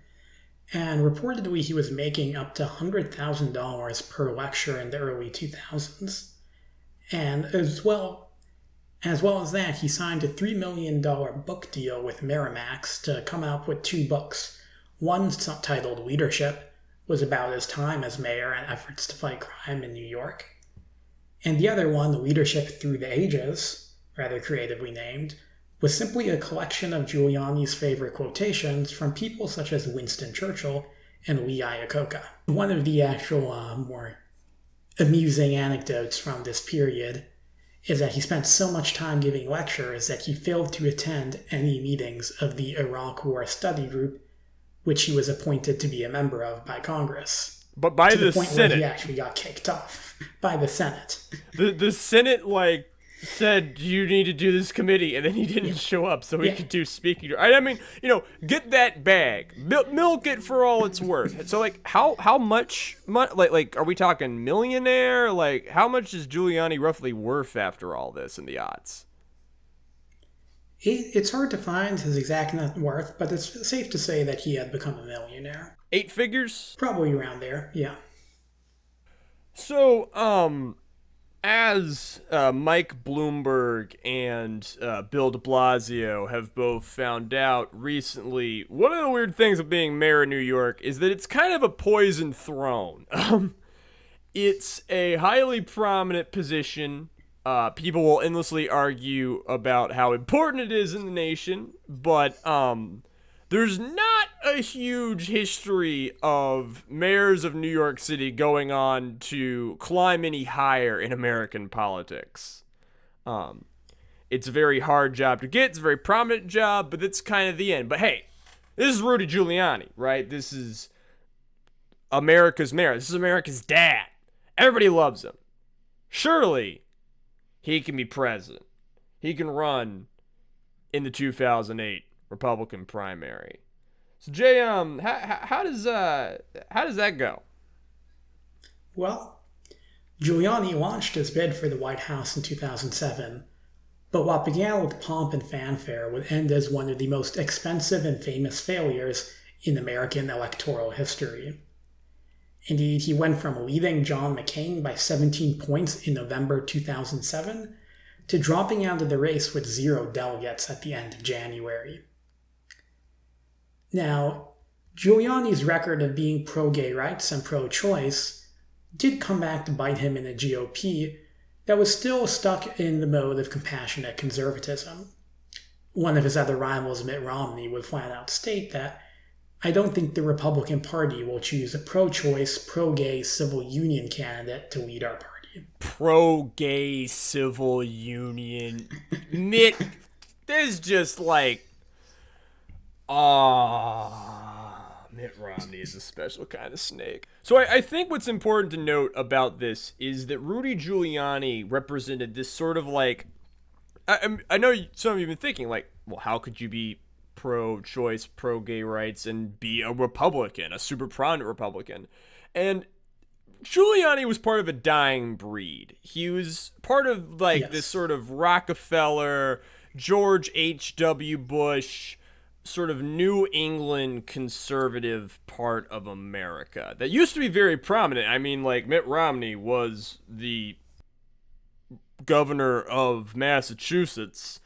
And reportedly, he was making up to $100,000 per lecture in the early 2000s. And as well as that, he signed a $3 million book deal with Miramax to come out with 2 books. One, titled Leadership, was about his time as mayor and efforts to fight crime in New York. And the other one, Leadership Through the Ages, rather creatively named, was simply a collection of Giuliani's favorite quotations from people such as Winston Churchill and Lee Iacocca. One of the actual more amusing anecdotes from this period is that he spent so much time giving lectures that he failed to attend any meetings of the Iraq War Study Group, which he was appointed to be a member of by Congress. But by the point Senate. where he actually got kicked off by the Senate. The Senate, said you need to do this committee, and then he didn't show up so he could do speaking. I mean, get that bag, milk it for all it's worth. So how much are we talking millionaire? How much is Giuliani roughly worth after all this in the odds? It's hard to find his exact net worth, but it's safe to say that he had become a millionaire. 8 figures? Probably around there, yeah. So, as Mike Bloomberg and Bill de Blasio have both found out recently, one of the weird things of being mayor of New York is that it's kind of a poisoned throne. It's a highly prominent position. People will endlessly argue about how important it is in the nation, but there's not a huge history of mayors of New York City going on to climb any higher in American politics. It's a very hard job to get. It's a very prominent job, but that's kind of the end. But hey, this is Rudy Giuliani, right? This is America's mayor. This is America's dad. Everybody loves him. Surely he can be president. He can run in the 2008 Republican primary. So Jay, how does that go? Well, Giuliani launched his bid for the White House in 2007, but what began with pomp and fanfare would end as one of the most expensive and famous failures in American electoral history. Indeed, he went from leading John McCain by 17 points in November 2007 to dropping out of the race with 0 delegates at the end of January. Now, Giuliani's record of being pro-gay rights and pro-choice did come back to bite him in a GOP that was still stuck in the mode of compassionate conservatism. One of his other rivals, Mitt Romney, would flat out state that, "I don't think the Republican Party will choose a pro-choice, pro-gay civil union candidate to lead our party." Pro-gay civil union. Mitt, there's just Mitt Romney is a special kind of snake. So I think what's important to note about this is that Rudy Giuliani represented this sort of I know some of you have been thinking well, how could you be pro-choice, pro-gay rights and be a Republican, a super prominent Republican? And Giuliani was part of a dying breed. He was part of this sort of Rockefeller, George H.W. Bush, sort of New England conservative part of America that used to be very prominent. I mean, Mitt Romney was the governor of Massachusetts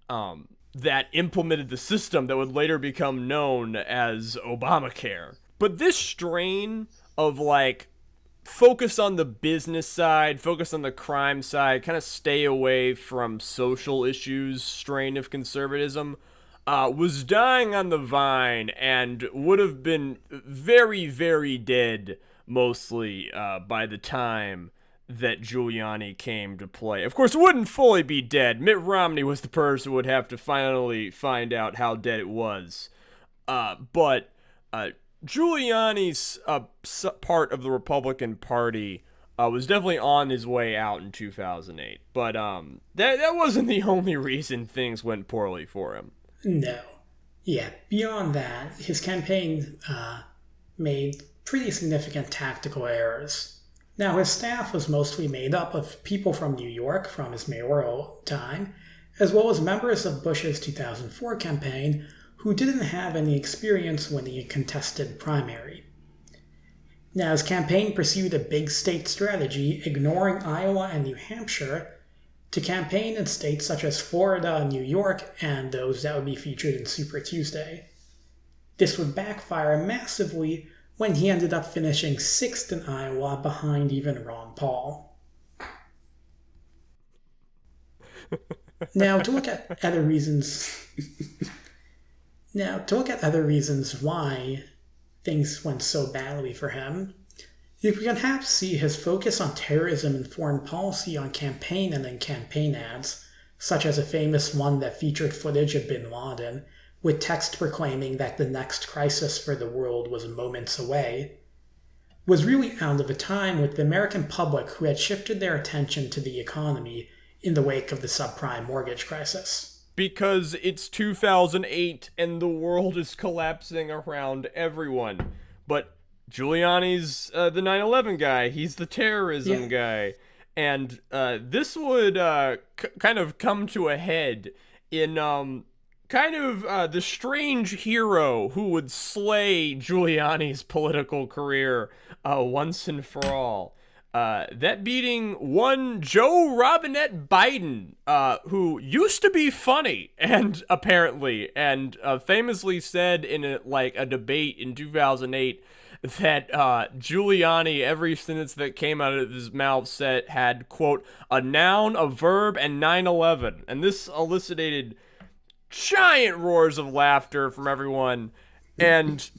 that implemented the system that would later become known as Obamacare. But this strain of focus on the business side, focus on the crime side, kind of stay away from social issues strain of conservatism was dying on the vine and would have been very, very dead mostly by the time that Giuliani came to play. Of course, it wouldn't fully be dead. Mitt Romney was the person who would have to finally find out how dead it was. But Giuliani's part of the Republican Party was definitely on his way out in 2008. But that wasn't the only reason things went poorly for him. No. Yeah, beyond that, his campaign made pretty significant tactical errors. Now, his staff was mostly made up of people from New York from his mayoral time, as well as members of Bush's 2004 campaign who didn't have any experience winning a contested primary. Now, his campaign pursued a big state strategy, ignoring Iowa and New Hampshire, to campaign in states such as Florida and New York and those that would be featured in Super Tuesday. This would backfire massively when he ended up finishing 6th in Iowa behind even Ron Paul. Now, to look at other reasons why things went so badly for him, you can perhaps see his focus on terrorism and foreign policy on campaign and in campaign ads, such as a famous one that featured footage of bin Laden, with text proclaiming that the next crisis for the world was moments away, was really out of a time with the American public who had shifted their attention to the economy in the wake of the subprime mortgage crisis. Because it's 2008 and the world is collapsing around everyone. But Giuliani's the 9/11 guy. He's the terrorism guy. And this would kind of come to a head in the strange hero who would slay Giuliani's political career once and for all. That beating one Joe Robinette Biden, who used to be funny, and famously said in a debate in 2008 that Giuliani, every sentence that came out of his mouth had, quote, a noun, a verb, and 9/11. And this elicited giant roars of laughter from everyone, and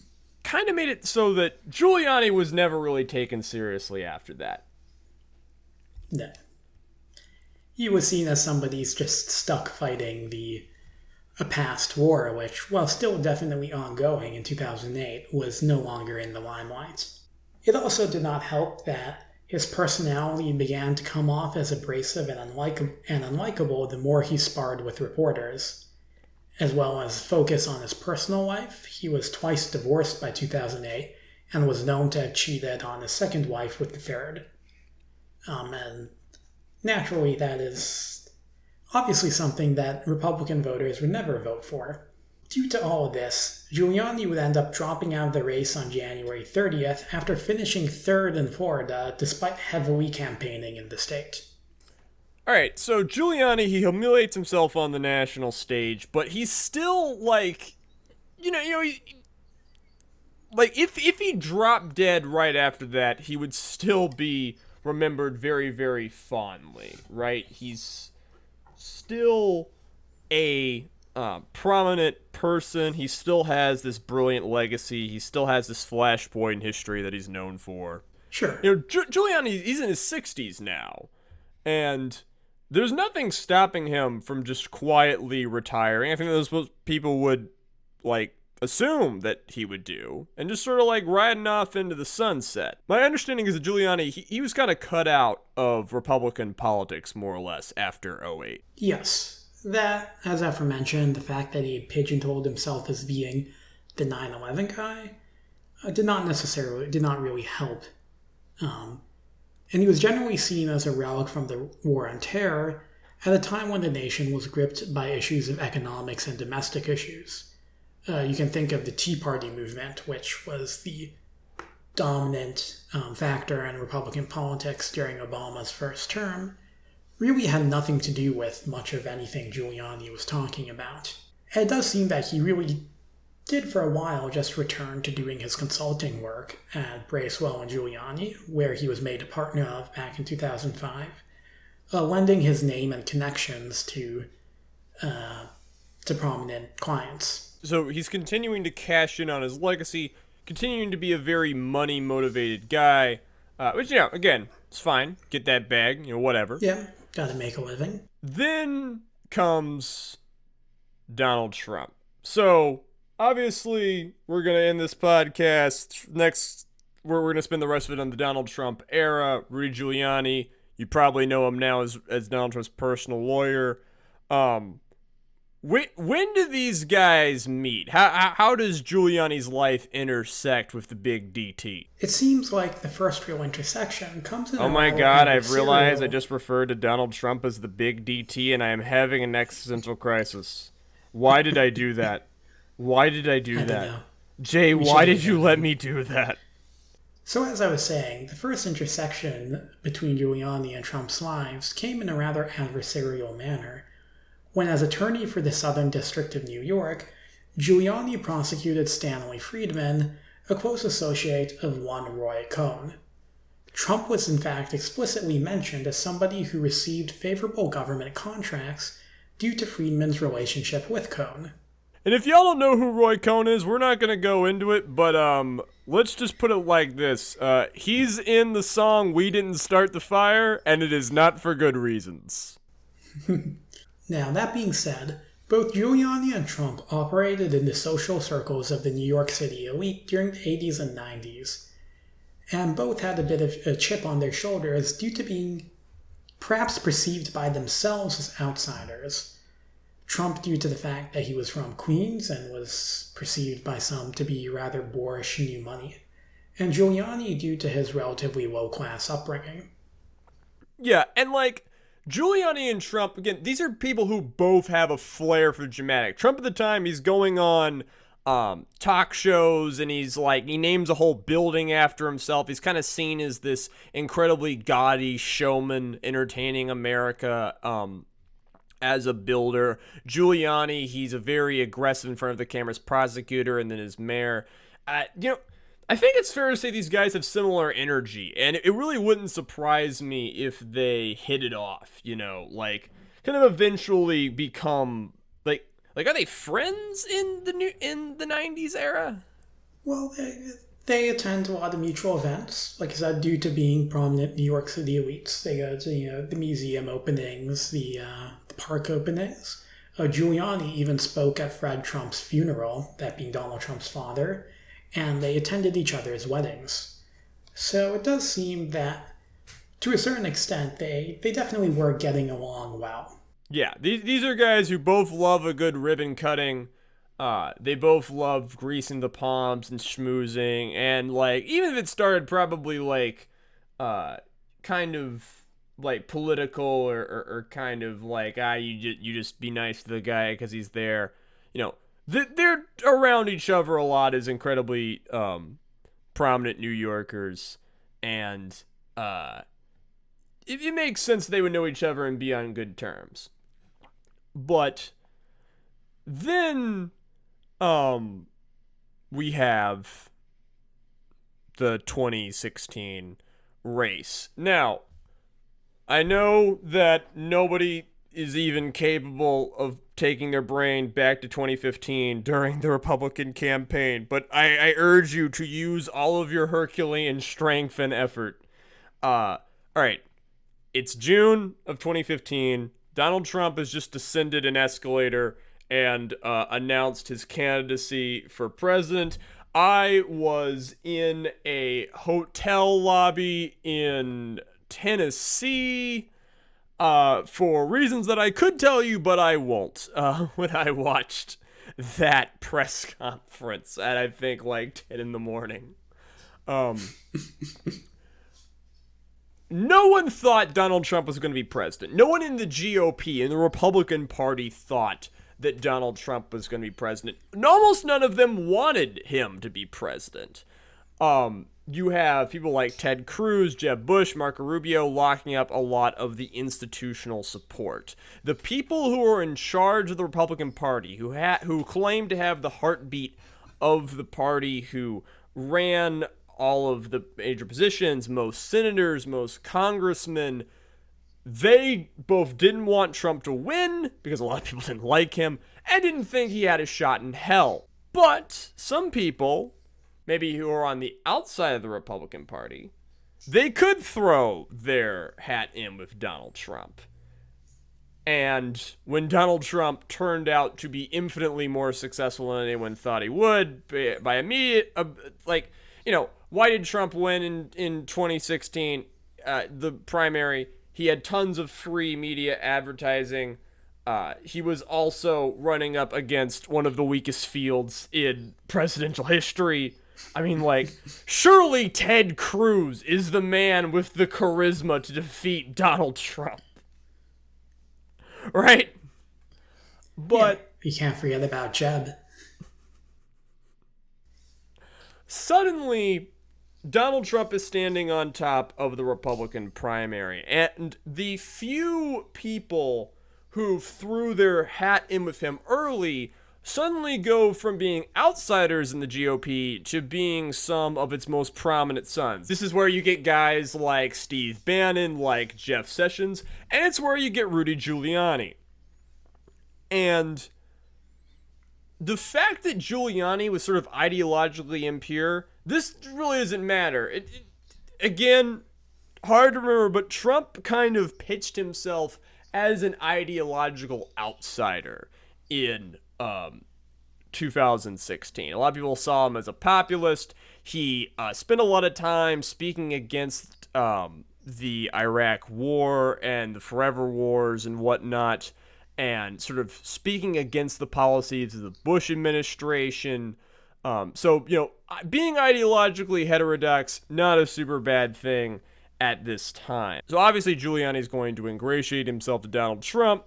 kind of made it so that Giuliani was never really taken seriously after that. No. He was seen as somebody who's just stuck fighting a past war, which, while still definitely ongoing in 2008, was no longer in the limelight. It also did not help that his personality began to come off as abrasive and unlikable the more he sparred with reporters. As well as focus on his personal life, he was twice divorced by 2008 and was known to have cheated on his second wife with the third. And naturally, that is obviously something that Republican voters would never vote for. Due to all of this, Giuliani would end up dropping out of the race on January 30th after finishing third in Florida despite heavily campaigning in the state. Alright, so Giuliani, he humiliates himself on the national stage, but he's still, if he dropped dead right after that, he would still be remembered very, very fondly, right? He's still a prominent person. He still has this brilliant legacy. He still has this flashpoint in history that he's known for. Sure. Giuliani, he's in his 60s now, and there's nothing stopping him from just quietly retiring. I think those people would, assume that he would do, and just sort of, riding off into the sunset. My understanding is that Giuliani, he was kind of cut out of Republican politics, more or less, after 2008. Yes. That, as aforementioned, the fact that he had pigeonholed himself as being the 9/11 guy did not really help. And he was generally seen as a relic from the War on Terror at a time when the nation was gripped by issues of economics and domestic issues. You can think of the Tea Party movement, which was the dominant factor in Republican politics during Obama's first term, really had nothing to do with much of anything Giuliani was talking about. And it does seem that he really did for a while just return to doing his consulting work at Bracewell and Giuliani, where he was made a partner of back in 2005, lending his name and connections to prominent clients. So he's continuing to cash in on his legacy, continuing to be a very money-motivated guy, which, again, it's fine. Get that bag, whatever. Yeah, gotta make a living. Then comes Donald Trump. So, obviously, we're going to end this podcast. Next, we're going to spend the rest of it on the Donald Trump era. Rudy Giuliani, you probably know him now as Donald Trump's personal lawyer. When do these guys meet? How does Giuliani's life intersect with the big DT? It seems like the first real intersection comes in. Oh my god, I've realized I just referred to Donald Trump as the big DT, and I am having an existential crisis. Why did I do that? Why did I do that? Jay, why did you let me do that? So as I was saying, the first intersection between Giuliani and Trump's lives came in a rather adversarial manner, when as attorney for the Southern District of New York, Giuliani prosecuted Stanley Friedman, a close associate of one Roy Cohn. Trump was in fact explicitly mentioned as somebody who received favorable government contracts due to Friedman's relationship with Cohn. And if y'all don't know who Roy Cohn is, we're not gonna go into it, but let's just put it like this. He's in the song We Didn't Start the Fire, and it is not for good reasons. Now, that being said, both Giuliani and Trump operated in the social circles of the New York City elite during the 80s and 90s, and both had a bit of a chip on their shoulders due to being perhaps perceived by themselves as outsiders. Trump due to the fact that he was from Queens and was perceived by some to be rather boorish new money, and Giuliani due to his relatively low-class upbringing. Yeah, and like, Giuliani and Trump, again, these are people who both have a flair for dramatic. Trump at the time, he's going on talk shows, and he's like, he names a whole building after himself. He's kind of seen as this incredibly gaudy showman entertaining America as a builder. Giuliani, he's a very aggressive in front of the camera's prosecutor, and then as mayor. I think it's fair to say these guys have similar energy, and it really wouldn't surprise me if they hit it off, like kind of eventually become like are they friends in the 90s era? Well, they attend a lot of mutual events. Like I said, due to being prominent New York City elites, they go to the museum openings, the park openings. Giuliani even spoke at Fred Trump's funeral, that being Donald Trump's father, and they attended each other's weddings. So it does seem that, to a certain extent, they definitely were getting along well. Yeah, these are guys who both love a good ribbon cutting. They both love greasing the palms and schmoozing, and like, even if it started probably like kind of like political or kind of like you just be nice to the guy because he's there, they're around each other a lot as incredibly prominent New Yorkers, and it makes sense they would know each other and be on good terms. But then we have the 2016 race. Now, I know that nobody is even capable of taking their brain back to 2015 during the Republican campaign, but I urge you to use all of your Herculean strength and effort. All right, it's June of 2015. Donald Trump has just descended an escalator and announced his candidacy for president. I was in a hotel lobby in Tennessee for reasons that I could tell you, but I won't, when I watched that press conference at, I think, like 10 in the morning. No one thought Donald Trump was going to be president. No one in the GOP, in the Republican Party, thought that Donald Trump was going to be president. And almost none of them wanted him to be president. You have people like Ted Cruz, Jeb Bush, Marco Rubio locking up a lot of the institutional support. The people who are in charge of the Republican Party, who claim to have the heartbeat of the party, who ran all of the major positions, most senators, most congressmen, they both didn't want Trump to win because a lot of people didn't like him and didn't think he had a shot in hell. But some people, maybe who are on the outside of the Republican Party, they could throw their hat in with Donald Trump. And when Donald Trump turned out to be infinitely more successful than anyone thought he would, by immediate, why did Trump win in 2016, the primary? He had tons of free media advertising. He was also running up against one of the weakest fields in presidential history. I mean, like, surely Ted Cruz is the man with the charisma to defeat Donald Trump. Right? But yeah, you can't forget about Jeb. Suddenly, Donald Trump is standing on top of the Republican primary, and the few people who threw their hat in with him early suddenly go from being outsiders in the GOP to being some of its most prominent sons. This is where you get guys like Steve Bannon, like Jeff Sessions, and it's where you get Rudy Giuliani. And the fact that Giuliani was sort of ideologically impure, this really doesn't matter. Again, hard to remember, but Trump kind of pitched himself as an ideological outsider in 2016. A lot of people saw him as a populist. He spent a lot of time speaking against the Iraq War and the Forever Wars and whatnot, and sort of speaking against the policies of the Bush administration. So, being ideologically heterodox, not a super bad thing at this time. So obviously Giuliani's going to ingratiate himself to Donald Trump,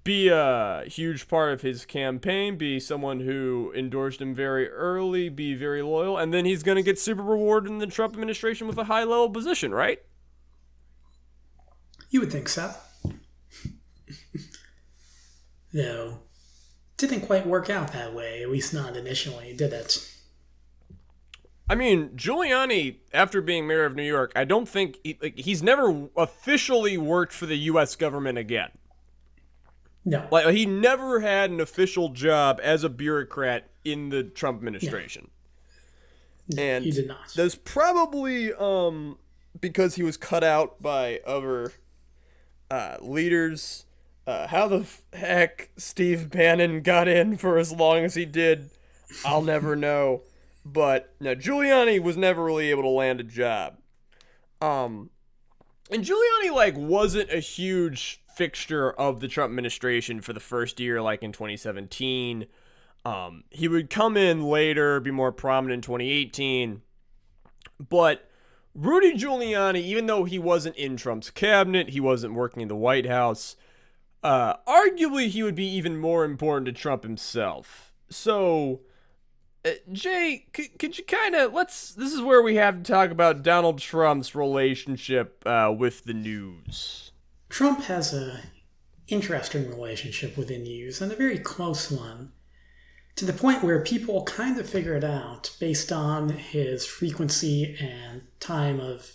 be a huge part of his campaign, be someone who endorsed him very early, be very loyal, and then he's going to get super rewarded in the Trump administration with a high-level position, right? You would think so. Though, didn't quite work out that way, at least not initially, did it? I mean, Giuliani, after being mayor of New York, I don't think he's never officially worked for the U.S. government again. No. Like, he never had an official job as a bureaucrat in the Trump administration. No, and he did not. That's probably because he was cut out by other leaders. How the heck Steve Bannon got in for as long as he did, I'll never know. But no, Giuliani was never really able to land a job. And Giuliani wasn't a huge fixture of the Trump administration for the first year, in 2017. He would come in later, be more prominent in 2018. But Rudy Giuliani, even though he wasn't in Trump's cabinet, he wasn't working in the White House, arguably he would be even more important to Trump himself. So, Jay, could you kind of, this is where we have to talk about Donald Trump's relationship with the news. Trump has an interesting relationship with the news, and a very close one, to the point where people kind of figure it out based on his frequency and time of...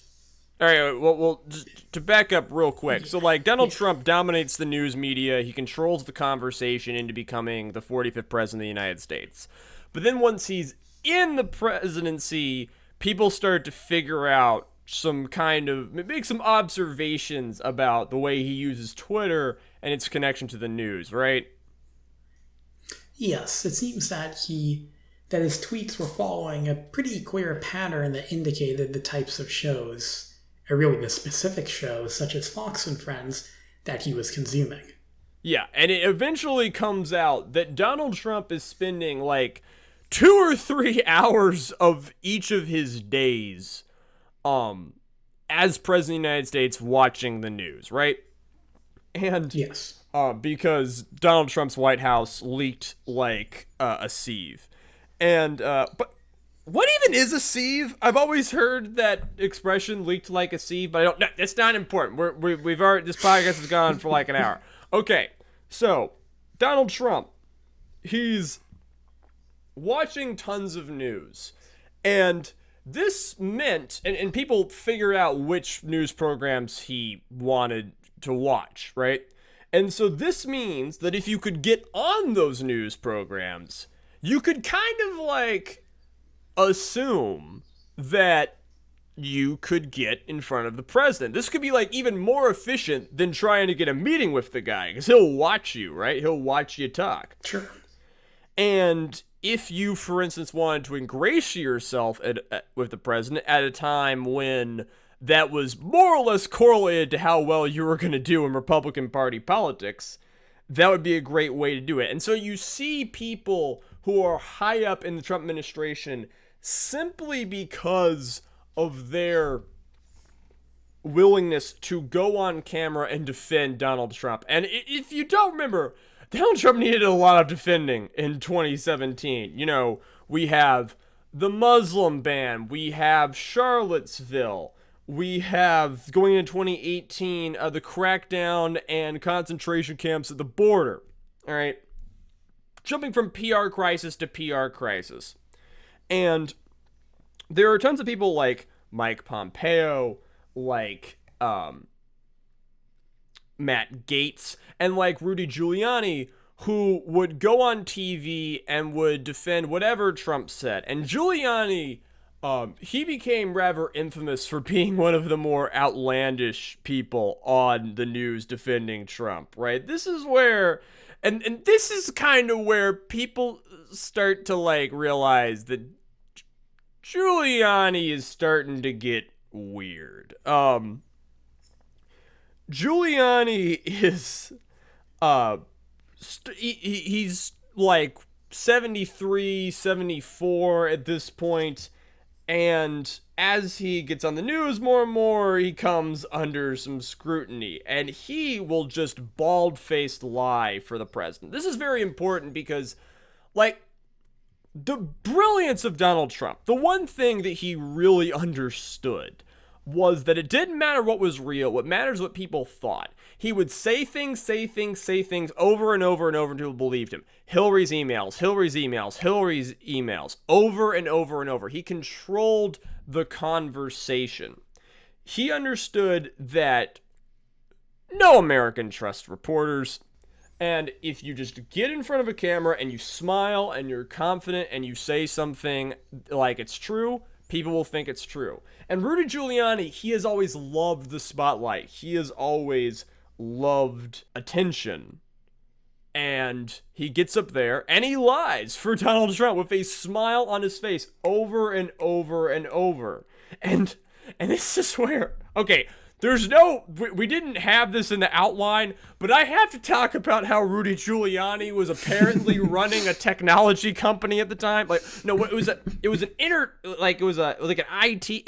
All right, well, just to back up real quick. So, Donald Trump dominates the news media. He controls the conversation into becoming the 45th president of the United States. But then once he's in the presidency, people start to figure out make some observations about the way he uses Twitter and its connection to the news, right? Yes, it seems that his tweets were following a pretty clear pattern that indicated the types of shows, or really the specific shows, such as Fox and Friends, that he was consuming. Yeah, and it eventually comes out that Donald Trump is spending 2 or 3 hours of each of his days as president of the United States watching the news, right? And yes. Because Donald Trump's White House leaked a sieve. And but what even is a sieve? I've always heard that expression, leaked like a sieve, but I don't. No, that's not important. We've already, this podcast has gone for an hour. Okay, so Donald Trump, he's watching tons of news, and this meant, and people figured out which news programs he wanted to watch, right? And so this means that if you could get on those news programs, you could kind of assume that you could get in front of the president. This could be even more efficient than trying to get a meeting with the guy, because he'll watch you, right? He'll watch you talk. Sure. And if you, for instance, wanted to ingratiate yourself with the president at a time when that was more or less correlated to how well you were going to do in Republican Party politics, that would be a great way to do it. And so you see people who are high up in the Trump administration simply because of their willingness to go on camera and defend Donald Trump. And if you don't remember, Donald Trump needed a lot of defending in 2017. We have the Muslim ban, we have Charlottesville, we have, going into 2018, the crackdown and concentration camps at the border. All right? Jumping from PR crisis to PR crisis. And there are tons of people like Mike Pompeo, Matt Gaetz, and Rudy Giuliani, who would go on TV and would defend whatever Trump said. And Giuliani, he became rather infamous for being one of the more outlandish people on the news defending Trump, right? This is where, and this is kind of where people start to like realize that Giuliani is starting to get weird. Giuliani is, he's like 73, 74 at this point, and as he gets on the news more and more, he comes under some scrutiny, and he will just bald-faced lie for the president. This is very important because, like, the brilliance of Donald Trump, the one thing that he really understood was that it didn't matter what was real. What matters what people thought. He would say things over and over and over until people believed him. Hillary's emails, over and over and over. He controlled the conversation. He understood that no American trusts reporters. And if you just get in front of a camera and you smile and you're confident and you say something like it's true, people will think it's true. And Rudy Giuliani, he has always loved the spotlight. He has always loved attention. And he gets up there and he lies for Donald Trump with a smile on his face over and over and over. And this is where, okay, we didn't have this in the outline, but I have to talk about how Rudy Giuliani was apparently running a technology company at the time. Like, no, it was an IT,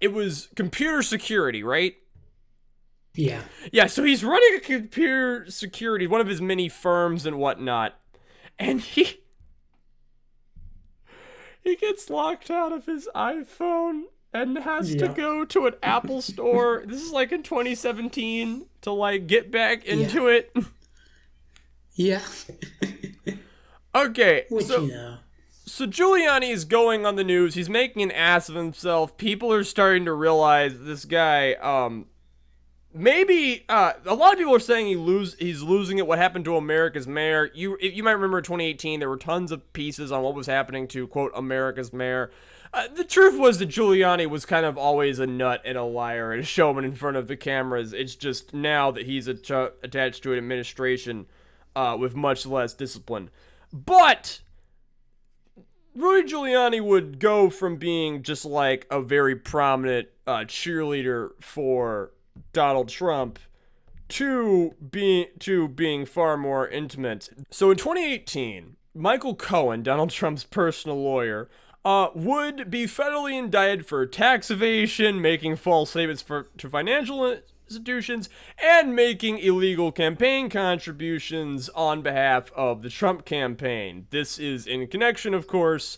it was computer security, right? Yeah. Yeah, so he's running a computer security, one of his many firms and whatnot, and he gets locked out of his iPhone and has to go to an Apple store. This is like in 2017 to like get back into it. Yeah. Okay, So Giuliani is going on the news. He's making an ass of himself. People are starting to realize this guy, maybe, a lot of people are saying he's losing it. What happened to America's mayor? You might remember in 2018, there were tons of pieces on what was happening to, quote, America's mayor. The truth was that Giuliani was kind of always a nut and a liar and a showman in front of the cameras. It's just now that he's attached to an administration with much less discipline. But Rudy Giuliani would go from being just like a very prominent cheerleader for Donald Trump to being far more intimate. So in 2018, Michael Cohen, Donald Trump's personal lawyer, would be federally indicted for tax evasion, making false statements to financial institutions, and making illegal campaign contributions on behalf of the Trump campaign. This is in connection, of course,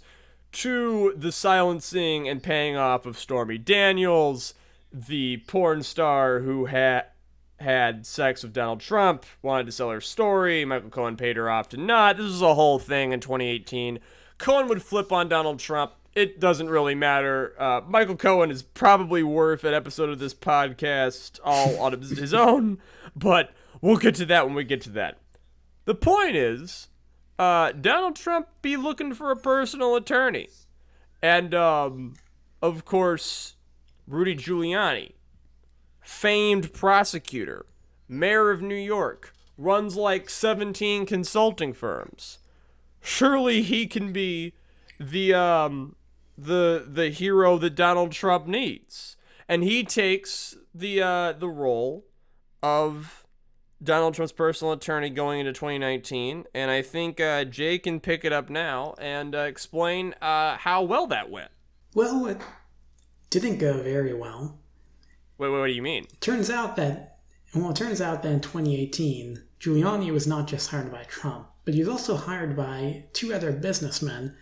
to the silencing and paying off of Stormy Daniels, the porn star who had sex with Donald Trump, wanted to sell her story. Michael Cohen paid her off to not. This was a whole thing in 2018. Cohen would flip on Donald Trump. It doesn't really matter. Michael Cohen is probably worth an episode of this podcast all on his own, but we'll get to that when we get to that. The point is, Donald Trump be looking for a personal attorney. And, of course, Rudy Giuliani, famed prosecutor, mayor of New York, runs like 17 consulting firms. Surely he can be the hero that Donald Trump needs, and he takes the role of Donald Trump's personal attorney going into 2019. And I think Jay can pick it up now and explain how well that went. Well, it didn't go very well. Wait, what do you mean? It turns out that in 2018, Giuliani was not just hired by Trump, but he was also hired by two other businessmen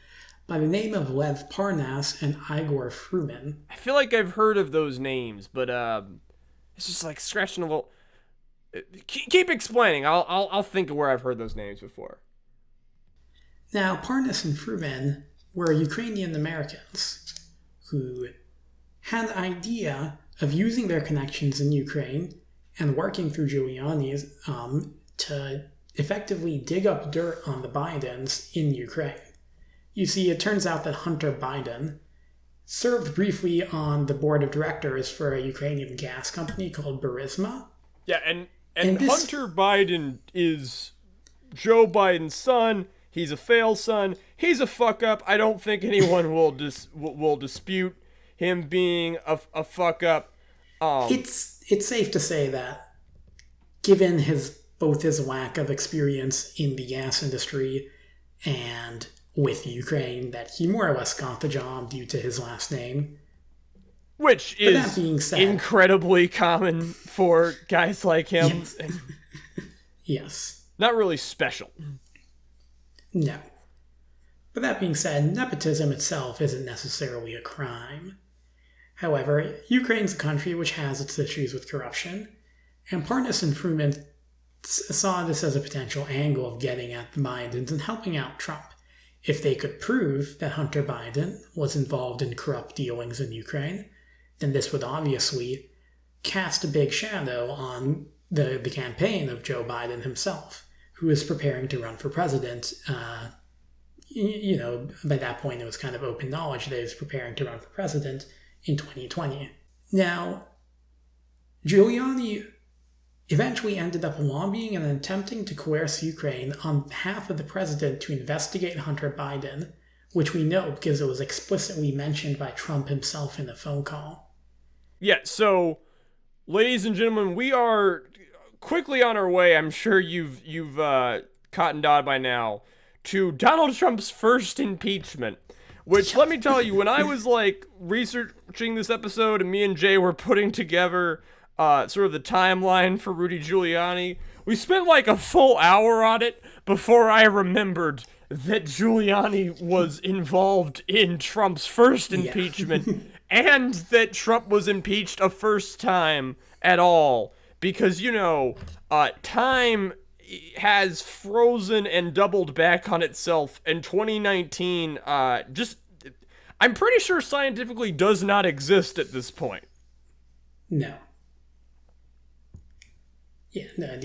by the name of Lev Parnas and Igor Fruman. I feel like I've heard of those names, but it's just like scratching a little. Keep explaining. I'll think of where I've heard those names before. Now, Parnas and Fruman were Ukrainian Americans who had the idea of using their connections in Ukraine and working through Giuliani to effectively dig up dirt on the Bidens in Ukraine. You see, it turns out that Hunter Biden served briefly on the board of directors for a Ukrainian gas company called Burisma. Yeah, and Hunter Biden is Joe Biden's son. He's a fail son. He's a fuck up. I don't think anyone will dispute him being a fuck up. It's safe to say that, given both his lack of experience in the gas industry and with Ukraine, that he more or less got the job due to his last name. Which But that being said, incredibly common for guys like him. Yes. Yes. Not really special. No. But that being said, nepotism itself isn't necessarily a crime. However, Ukraine's a country which has its issues with corruption, and partisan Fruman saw this as a potential angle of getting at the Bidens and helping out Trump. If they could prove that Hunter Biden was involved in corrupt dealings in Ukraine, then this would obviously cast a big shadow on the campaign of Joe Biden himself, who is preparing to run for president. By that point, it was kind of open knowledge that he was preparing to run for president in 2020. Now, Giuliani eventually ended up lobbying and attempting to coerce Ukraine on behalf of the president to investigate Hunter Biden, which we know because it was explicitly mentioned by Trump himself in a phone call. Yeah, so, ladies and gentlemen, we are quickly on our way. I'm sure you've cottoned on by now to Donald Trump's first impeachment. Which, let me tell you, when I was, researching this episode and me and Jay were putting together sort of the timeline for Rudy Giuliani, we spent, a full hour on it before I remembered that Giuliani was involved in Trump's first impeachment and that Trump was impeached a first time at all. Because, time has frozen and doubled back on itself, and 2019 I'm pretty sure scientifically does not exist at this point. No. Yeah, no,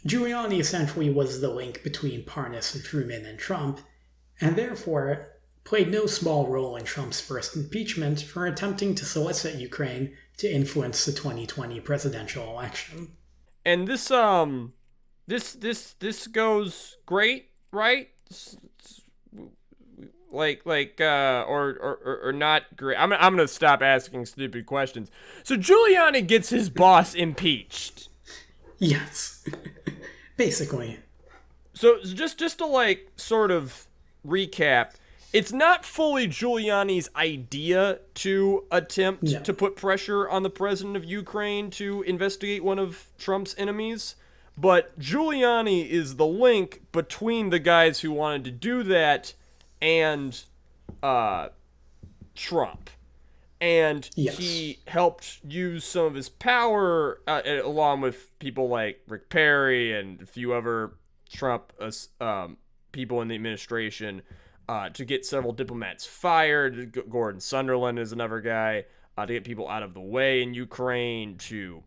Giuliani essentially was the link between partisan Fruman and Trump, and therefore played no small role in Trump's first impeachment for attempting to solicit Ukraine to influence the 2020 presidential election. And this goes great, right? Or not great. I'm gonna stop asking stupid questions. So Giuliani gets his boss impeached. Yes, basically. So just to sort of recap, it's not fully Giuliani's idea to attempt to put pressure on the president of Ukraine to investigate one of Trump's enemies, but Giuliani is the link between the guys who wanted to do that and Trump. And he helped use some of his power, along with people like Rick Perry and a few other Trump people in the administration, to get several diplomats fired. Gordon Sunderland is another guy, to get people out of the way in Ukraine, to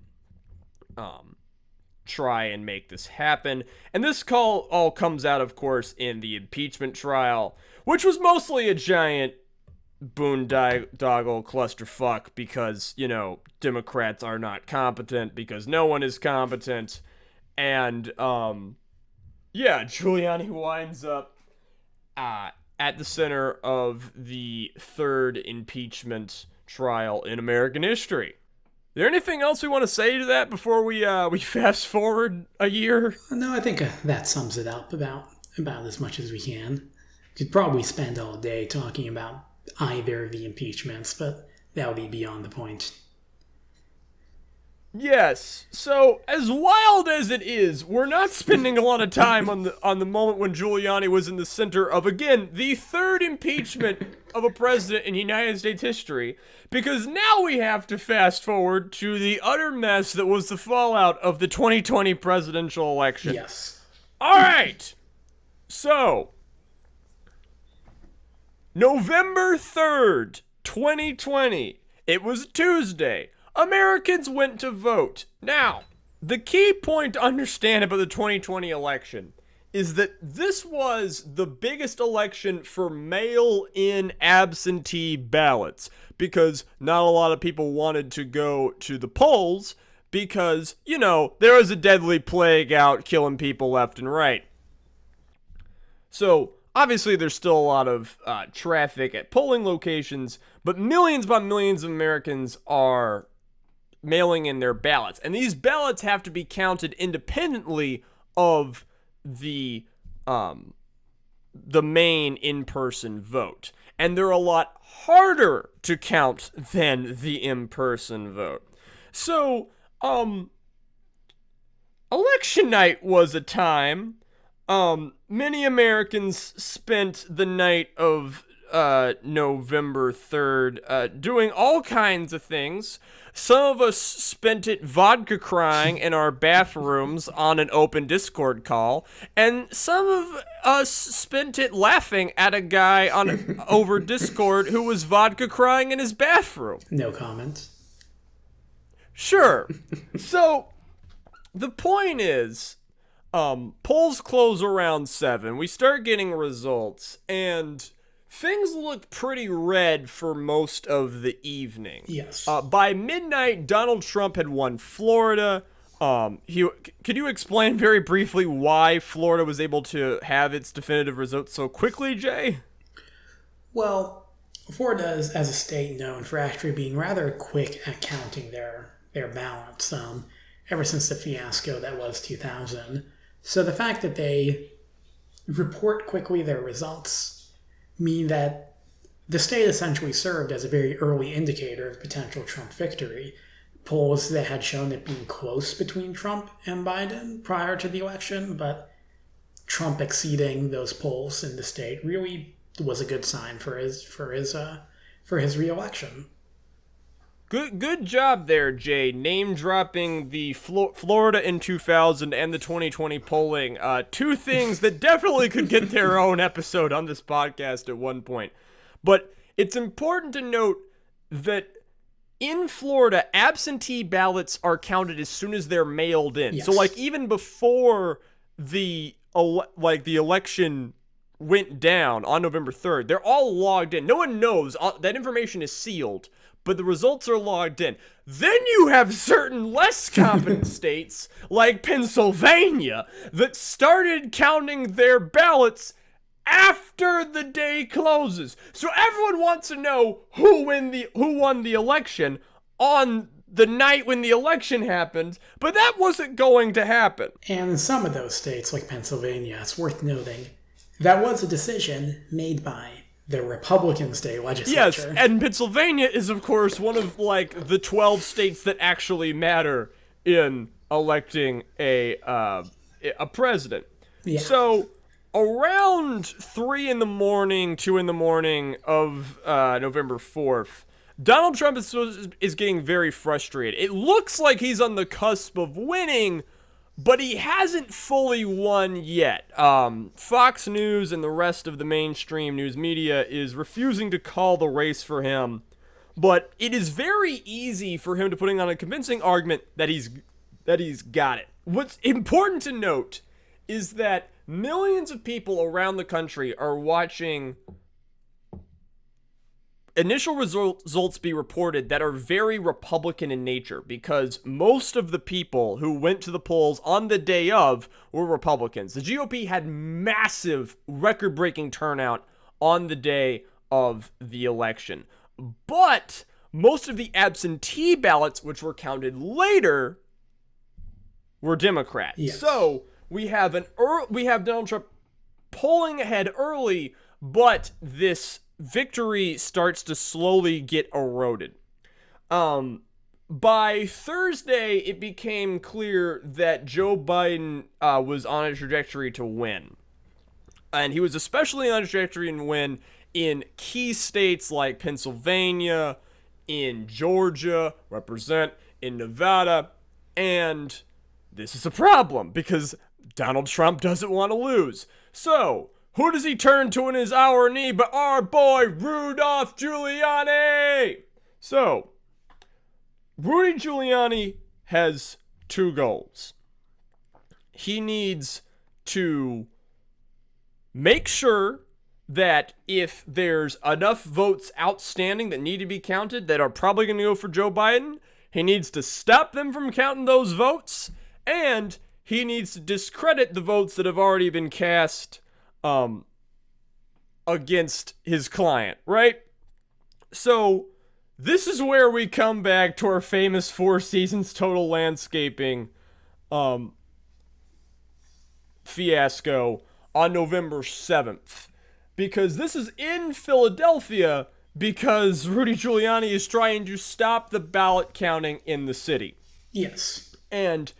try and make this happen. And this all comes out, of course, in the impeachment trial, which was mostly a giant boondoggle clusterfuck because, Democrats are not competent because no one is competent. And, Giuliani winds up at the center of the third impeachment trial in American history. Is there anything else we want to say to that before we fast forward a year? No, I think that sums it up about as much as we can. Could probably spend all day talking about either of the impeachments, but that would be beyond the point. Yes. So, as wild as it is, we're not spending a lot of time on the moment when Giuliani was in the center of, again, the third impeachment of a president in United States history, because now we have to fast forward to the utter mess that was the fallout of the 2020 presidential election. Yes. All right. So, November 3rd, 2020. It was Tuesday. Americans went to vote. Now, the key point to understand about the 2020 election is that this was the biggest election for mail-in absentee ballots because not a lot of people wanted to go to the polls because, there was a deadly plague out killing people left and right. So, obviously, there's still a lot of traffic at polling locations, but millions upon millions of Americans are mailing in their ballots. And these ballots have to be counted independently of the main in-person vote. And they're a lot harder to count than the in-person vote. So, election night was a time. Many Americans spent the night of November 3rd doing all kinds of things. Some of us spent it vodka crying in our bathrooms on an open Discord call, and some of us spent it laughing at a guy over Discord who was vodka crying in his bathroom. No comment. Sure. So, the point is, polls close around 7. We start getting results, and things look pretty red for most of the evening. Yes. By midnight, Donald Trump had won Florida. Could you explain very briefly why Florida was able to have its definitive results so quickly, Jay? Well, Florida is, as a state, known for actually being rather quick at counting their ballots, ever since the fiasco that was 2000. So the fact that they report quickly their results mean that the state essentially served as a very early indicator of potential Trump victory. Polls that had shown it being close between Trump and Biden prior to the election, but Trump exceeding those polls in the state really was a good sign for his re-election. Good job there, Jay. Name dropping the Florida in 2000 and the 2020 polling. Two things that definitely could get their own episode on this podcast at one point. But it's important to note that in Florida, absentee ballots are counted as soon as they're mailed in. Yes. So, even before the election went down on November 3rd, they're all logged in. No one knows. That information is sealed, but the results are logged in. Then you have certain less competent states, like Pennsylvania, that started counting their ballots after the day closes. So everyone wants to know who won the election on the night when the election happened, but that wasn't going to happen. And in some of those states, like Pennsylvania, it's worth noting, that was a decision made by the Republican state legislature. Yes, and Pennsylvania is, of course, one of, the 12 states that actually matter in electing a president. Yeah. So, around 3 in the morning, 2 in the morning of November 4th, Donald Trump is getting very frustrated. It looks like he's on the cusp of winning, but he hasn't fully won yet. Fox News and the rest of the mainstream news media is refusing to call the race for him, but it is very easy for him to putting on a convincing argument that he's got it. What's important to note is that millions of people around the country are watching initial results be reported that are very Republican in nature, because most of the people who went to the polls on the day of were Republicans. The GOP had massive, record-breaking turnout on the day of the election. But most of the absentee ballots, which were counted later, were Democrat. Yes. So we have Donald Trump polling ahead early, but this victory starts to slowly get eroded. By Thursday, it became clear that Joe Biden was on a trajectory to win. And he was especially on a trajectory to win in key states like Pennsylvania, in Georgia, in Nevada, and this is a problem because Donald Trump doesn't want to lose. So, who does he turn to in his hour of need but our boy Rudolph Giuliani? So, Rudy Giuliani has 2 goals. He needs to make sure that if there's enough votes outstanding that need to be counted that are probably going to go for Joe Biden, he needs to stop them from counting those votes, and he needs to discredit the votes that have already been cast against his client, right? So this is where we come back to our famous 4 seasons total landscaping fiasco on November 7th. Because this is in Philadelphia because Rudy Giuliani is trying to stop the ballot counting in the city. Yes. And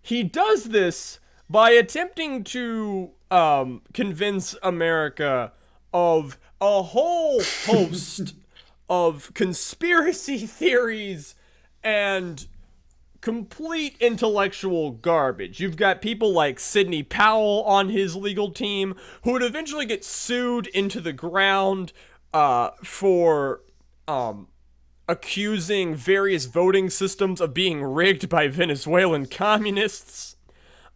he does this by attempting to convince America of a whole host of conspiracy theories and complete intellectual garbage. You've got people like Sidney Powell on his legal team who would eventually get sued into the ground for accusing various voting systems of being rigged by Venezuelan communists.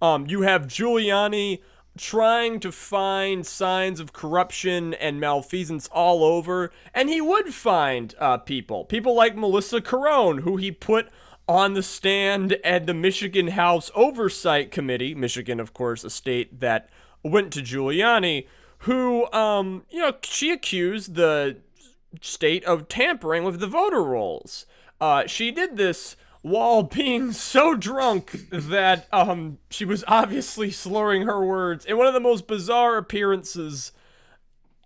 You have Giuliani trying to find signs of corruption and malfeasance all over, and he would find people like Melissa Carone, who he put on the stand at the Michigan House Oversight Committee. Michigan, of course, a state that went to Giuliani, who, she accused the state of tampering with the voter rolls. She did this while being so drunk that she was obviously slurring her words in one of the most bizarre appearances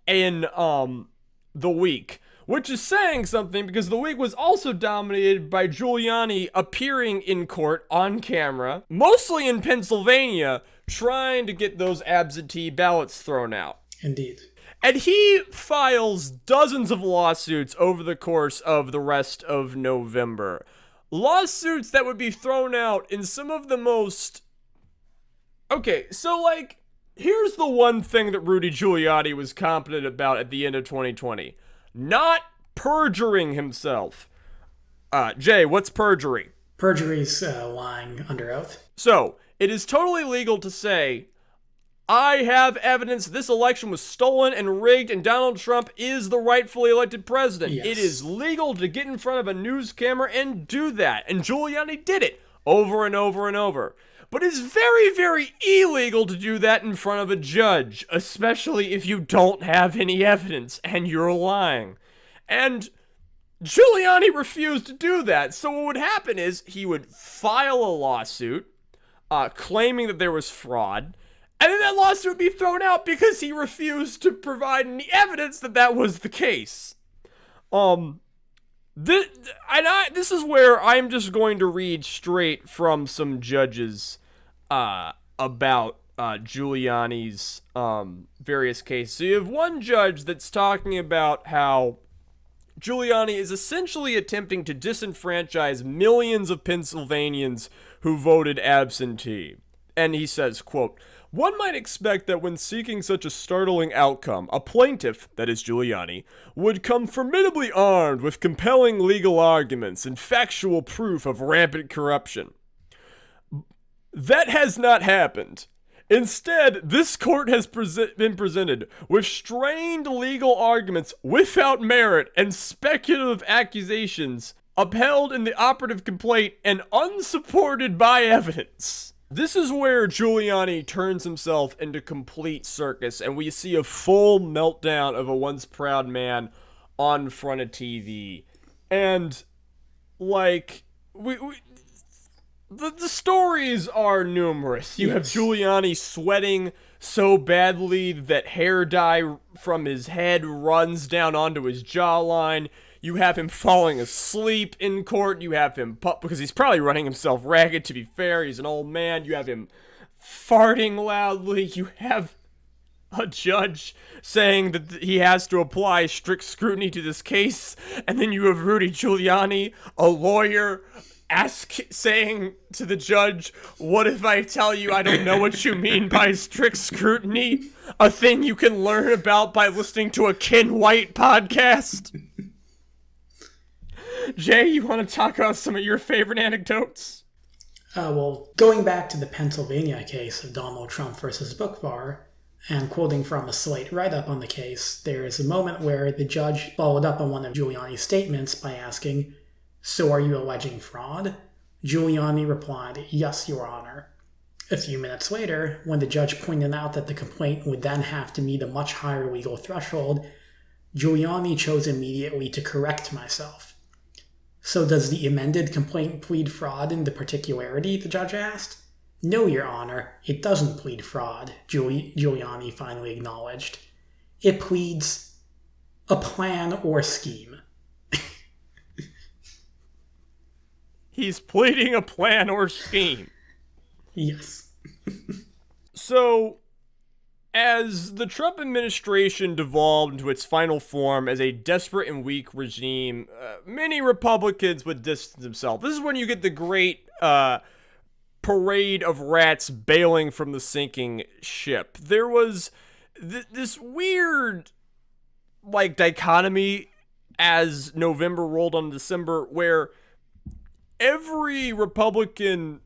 in the week. Which is saying something because the week was also dominated by Giuliani appearing in court on camera, mostly in Pennsylvania, trying to get those absentee ballots thrown out. Indeed. And he files dozens of lawsuits over the course of the rest of November. Lawsuits that would be thrown out in some of the most... Okay, so here's the one thing that Rudy Giuliani was competent about at the end of 2020. Not perjuring himself. Jay, what's perjury? Perjury's lying under oath. So, it is totally legal to say, I have evidence this election was stolen and rigged and Donald Trump is the rightfully elected president. Yes. It is legal to get in front of a news camera and do that. And Giuliani did it over and over and over. But it's very, very illegal to do that in front of a judge, especially if you don't have any evidence and you're lying. And Giuliani refused to do that. So what would happen is he would file a lawsuit claiming that there was fraud, and then that lawsuit would be thrown out because he refused to provide any evidence that that was the case. This is where I'm just going to read straight from some judges about Giuliani's various cases. So you have one judge that's talking about how Giuliani is essentially attempting to disenfranchise millions of Pennsylvanians who voted absentee. And he says, quote, "One might expect that when seeking such a startling outcome, a plaintiff, that is Giuliani, would come formidably armed with compelling legal arguments and factual proof of rampant corruption. That has not happened. Instead, this court has been presented with strained legal arguments without merit and speculative accusations upheld in the operative complaint and unsupported by evidence." This is where Giuliani turns himself into complete circus, and we see a full meltdown of a once proud man on front of TV. And, the stories are numerous. You have Giuliani sweating so badly that hair dye from his head runs down onto his jawline. You have him falling asleep in court. You have him, because he's probably running himself ragged, to be fair. He's an old man. You have him farting loudly. You have a judge saying that he has to apply strict scrutiny to this case. And then you have Rudy Giuliani, a lawyer, saying to the judge, "What if I tell you I don't know what you mean by strict scrutiny? A thing you can learn about by listening to a Ken White podcast." Jay, you want to talk about some of your favorite anecdotes? Well, going back to the Pennsylvania case of Donald Trump versus Book Bar, And quoting from a Slate write-up on the case, there is a moment where the judge followed up on one of Giuliani's statements by asking, "So are you alleging fraud?" Giuliani replied, "Yes, Your Honor." A few minutes later, when the judge pointed out that the complaint would then have to meet a much higher legal threshold, Giuliani chose immediately to correct myself. "So does the amended complaint plead fraud in the particularity?" the judge asked. "No, Your Honor, it doesn't plead fraud," Giuliani finally acknowledged. "It pleads a plan or scheme." He's pleading a plan or scheme. Yes. So, as the Trump administration devolved into its final form as a desperate and weak regime, many Republicans would distance themselves. This is when you get the great parade of rats bailing from the sinking ship. There was this weird, dichotomy as November rolled on December, where every Republican,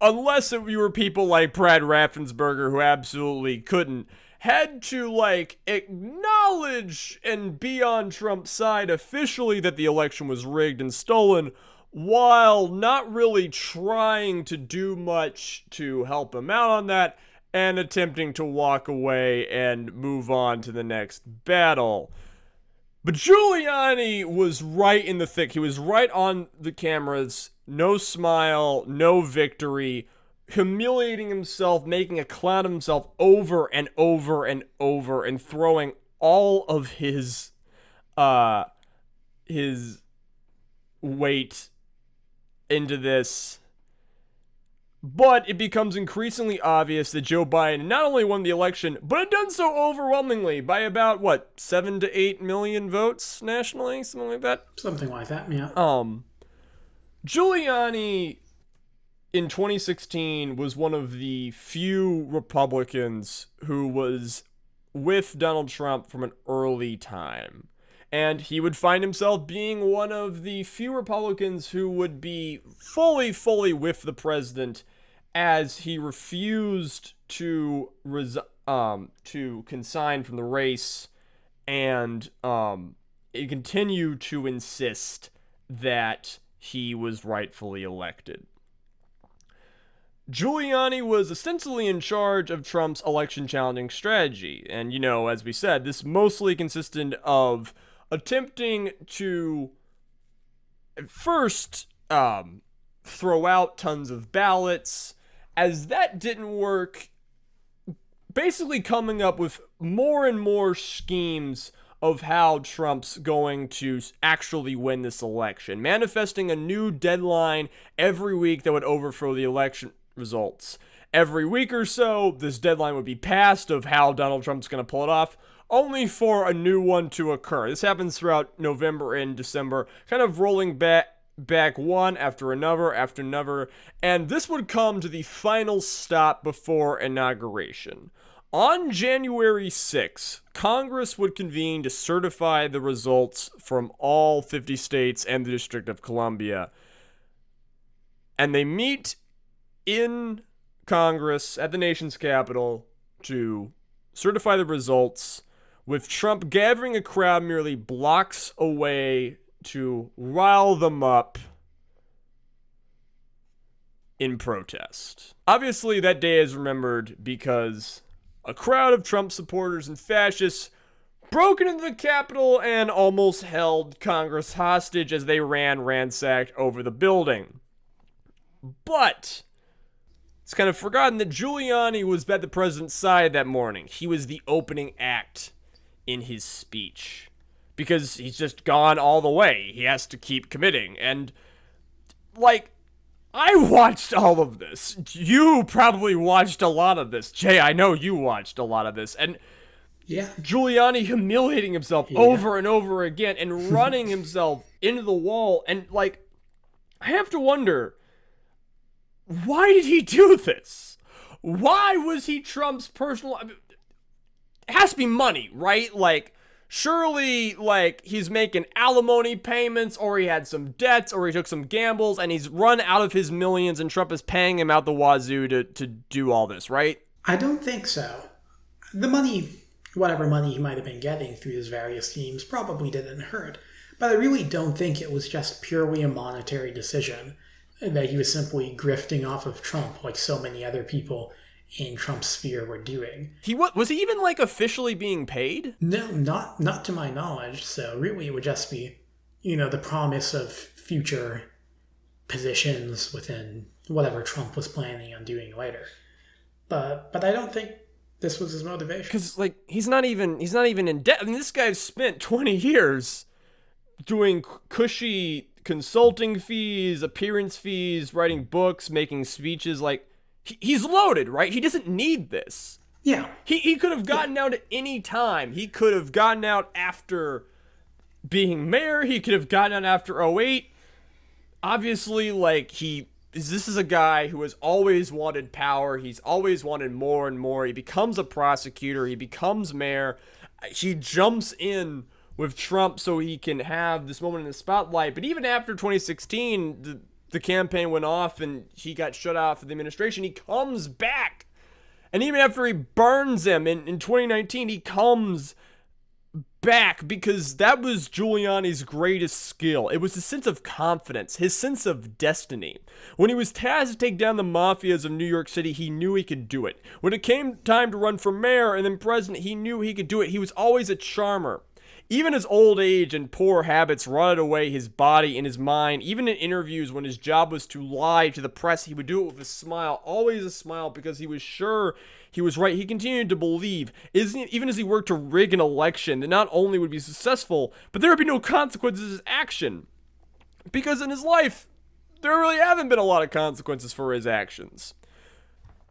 unless you were people like Brad Raffensperger, who absolutely couldn't, had to, acknowledge and be on Trump's side officially that the election was rigged and stolen, while not really trying to do much to help him out on that, and attempting to walk away and move on to the next battle. But Giuliani was right in the thick. He was right on the cameras. No smile, no victory, humiliating himself, making a clown of himself over and over and over, and throwing all of his weight into this. But it becomes increasingly obvious that Joe Biden not only won the election, but had done so overwhelmingly by about, 7 to 8 million votes nationally? Something like that? Something like that, yeah. Giuliani in 2016 was one of the few Republicans who was with Donald Trump from an early time. And he would find himself being one of the few Republicans who would be fully with the president, as he refused to consign from the race, and he continued to insist that he was rightfully elected. Giuliani was ostensibly in charge of Trump's election challenging strategy, and as we said, this mostly consisted of attempting to first throw out tons of ballots. As that didn't work, basically coming up with more and more schemes of how Trump's going to actually win this election, manifesting a new deadline every week that would overthrow the election results. Every week or so, this deadline would be passed of how Donald Trump's going to pull it off, only for a new one to occur. This happens throughout November and December, kind of rolling back one after another, and this would come to the final stop before inauguration. On January 6th, Congress would convene to certify the results from all 50 states and the District of Columbia. And they meet in Congress at the nation's capital to certify the results, with Trump gathering a crowd merely blocks away to rile them up in protest. Obviously, that day is remembered because a crowd of Trump supporters and fascists broke into the Capitol and almost held Congress hostage as they ransacked over the building. But it's kind of forgotten that Giuliani was at the president's side that morning. He was the opening act in his speech, because he's just gone all the way. He has to keep committing. And, I watched all of this. You probably watched a lot of this. Jay, I know you watched a lot of this. And yeah, Giuliani humiliating himself over and over again and running himself into the wall. And, I have to wonder, why did he do this? Why was he Trump's personal... it has to be money, right? Surely, he's making alimony payments, or he had some debts, or he took some gambles, and he's run out of his millions, and Trump is paying him out the wazoo to do all this, right? I don't think so. The money, whatever money he might have been getting through his various schemes, probably didn't hurt. But I really don't think it was just purely a monetary decision, that he was simply grifting off of Trump like so many other people in Trump's sphere were doing. Was he even like officially being paid? No, not to my knowledge. So really it would just be, the promise of future positions within whatever Trump was planning on doing later. But I don't think this was his motivation. Because he's not even in debt. I mean, this guy's spent 20 years doing cushy consulting fees, appearance fees, writing books, making speeches. Like, he's loaded, right? He doesn't need this. Yeah. He could have gotten out at any time. He could have gotten out after being mayor. He could have gotten out after 2008. Obviously, this is a guy who has always wanted power. He's always wanted more and more. He becomes a prosecutor. He becomes mayor. He jumps in with Trump so he can have this moment in the spotlight. But even after 2016, the campaign went off and he got shut off of the administration. He comes back. And even after he burns him in 2019, he comes back because that was Giuliani's greatest skill. It was his sense of confidence, his sense of destiny. When he was tasked to take down the mafias of New York City, he knew he could do it. When it came time to run for mayor and then president, he knew he could do it. He was always a charmer. Even his old age and poor habits rotted away his body and his mind. Even in interviews when his job was to lie to the press, he would do it with a smile, always a smile, because he was sure he was right. He continued to believe, even as he worked to rig an election, that not only would be successful, but there would be no consequences to his action. Because in his life, there really haven't been a lot of consequences for his actions.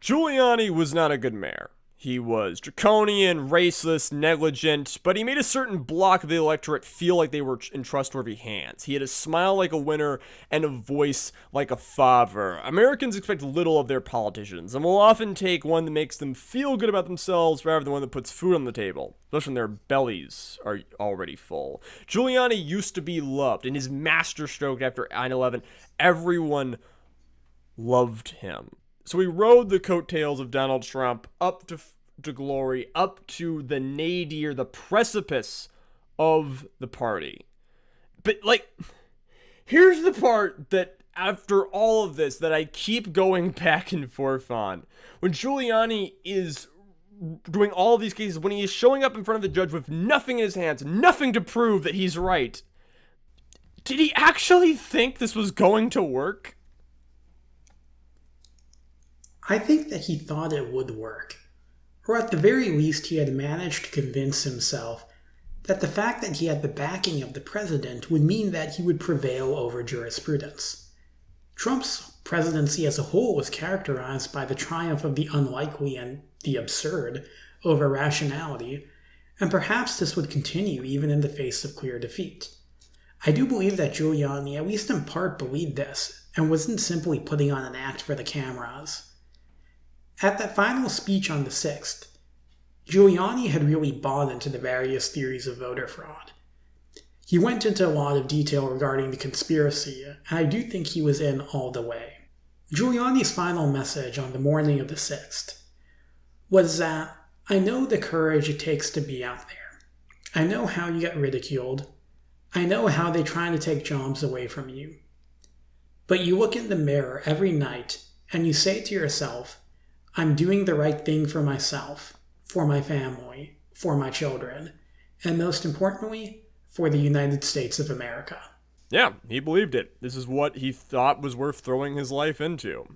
Giuliani was not a good mayor. He was draconian, racist, negligent, but he made a certain block of the electorate feel like they were in trustworthy hands. He had a smile like a winner and a voice like a father. Americans expect little of their politicians and will often take one that makes them feel good about themselves rather than one that puts food on the table, especially when their bellies are already full. Giuliani used to be loved. In his masterstroke after 9/11, everyone loved him. So he rode the coattails of Donald Trump up to glory, up to the nadir, the precipice of the party. But, here's the part that, after all of this, that I keep going back and forth on. When Giuliani is doing all of these cases, when he is showing up in front of the judge with nothing in his hands, nothing to prove that he's right, did he actually think this was going to work? I think that he thought it would work. Or at the very least, he had managed to convince himself that the fact that he had the backing of the president would mean that he would prevail over jurisprudence. Trump's presidency as a whole was characterized by the triumph of the unlikely and the absurd over rationality, and perhaps this would continue even in the face of clear defeat. I do believe that Giuliani, at least in part, believed this, and wasn't simply putting on an act for the cameras. At that final speech on the 6th, Giuliani had really bought into the various theories of voter fraud. He went into a lot of detail regarding the conspiracy, and I do think he was in all the way. Giuliani's final message on the morning of the 6th was that, I know the courage it takes to be out there. I know how you get ridiculed. I know how they try to take jobs away from you. But you look in the mirror every night and you say to yourself, I'm doing the right thing for myself, for my family, for my children, and most importantly, for the United States of America. Yeah, he believed it. This is what he thought was worth throwing his life into.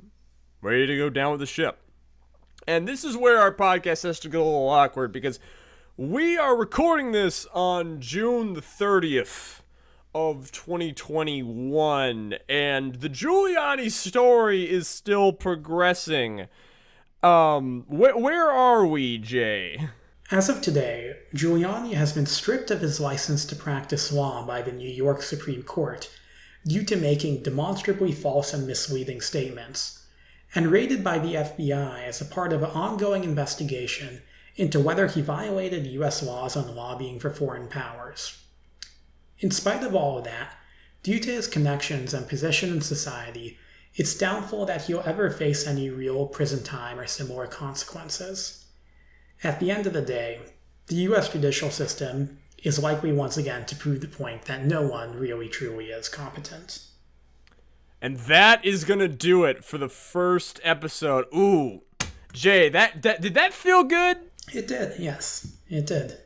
Ready to go down with the ship. And this is where our podcast has to get a little awkward, because we are recording this on June the 30th of 2021, and the Giuliani story is still progressing. Where are we, Jay? As of today, Giuliani has been stripped of his license to practice law by the New York Supreme Court due to making demonstrably false and misleading statements, and raided by the FBI as a part of an ongoing investigation into whether he violated U.S. laws on lobbying for foreign powers. In spite of all of that, due to his connections and position in society, it's doubtful that he'll ever face any real prison time or similar consequences. At the end of the day, the US judicial system is likely once again to prove the point that no one really truly is competent. And that is going to do it for the first episode. Ooh, Jay, that did that feel good? It did, yes, it did.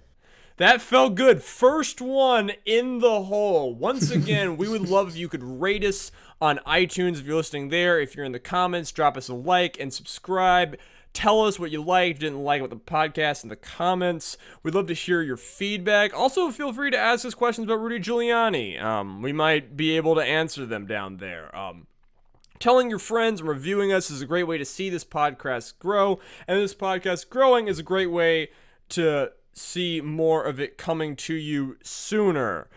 That felt good. First one in the hole. Once again, we would love if you could rate us on iTunes if you're listening there. If you're in the comments, drop us a like and subscribe. Tell us what you liked, didn't like about the podcast in the comments. We'd love to hear your feedback. Also, feel free to ask us questions about Rudy Giuliani. We might be able to answer them down there. Telling your friends and reviewing us is a great way to see this podcast grow. And this podcast growing is a great way to see more of it coming to you sooner.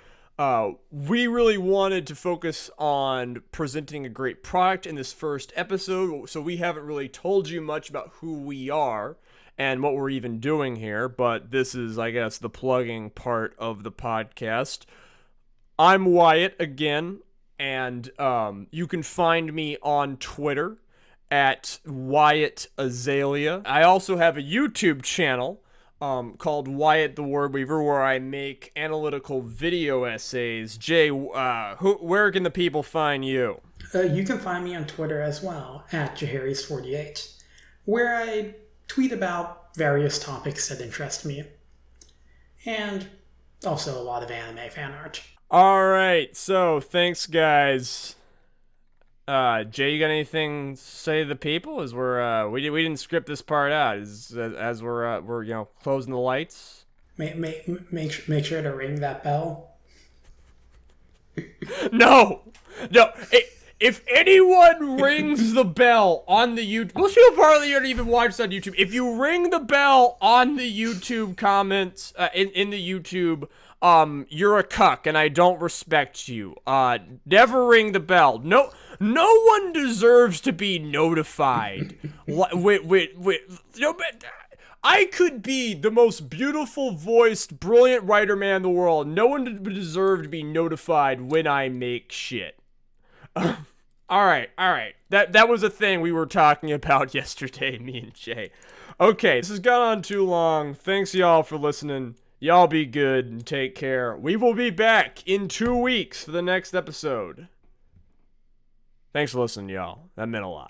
We really wanted to focus on presenting a great product in this first episode, so we haven't really told you much about who we are and what we're even doing here, but this is, I guess, the plugging part of the podcast. I'm Wyatt again, and you can find me on Twitter at Wyatt Azalea. I also have a YouTube channel called Wyatt the Word Weaver, where I make analytical video essays. Jay, where can the people find you? You can find me on Twitter as well, at Jaharis48, where I tweet about various topics that interest me, and also a lot of anime fan art. Alright, so thanks guys. Jay, you got anything to say to the people? As we didn't script this part out. As we're closing the lights. Make sure to ring that bell. No. If anyone rings the bell on the YouTube, most people probably don't even watch on YouTube. If you ring the bell on the YouTube comments, in the YouTube, you're a cuck and I don't respect you. Never ring the bell. No one deserves to be notified. I could be the most beautiful voiced, brilliant writer man in the world. No one deserves to be notified when I make shit. All right. That was a thing we were talking about yesterday, me and Jay. Okay, this has gone on too long. Thanks y'all for listening. Y'all be good and take care. We will be back in 2 weeks for the next episode. Thanks for listening, y'all. That meant a lot.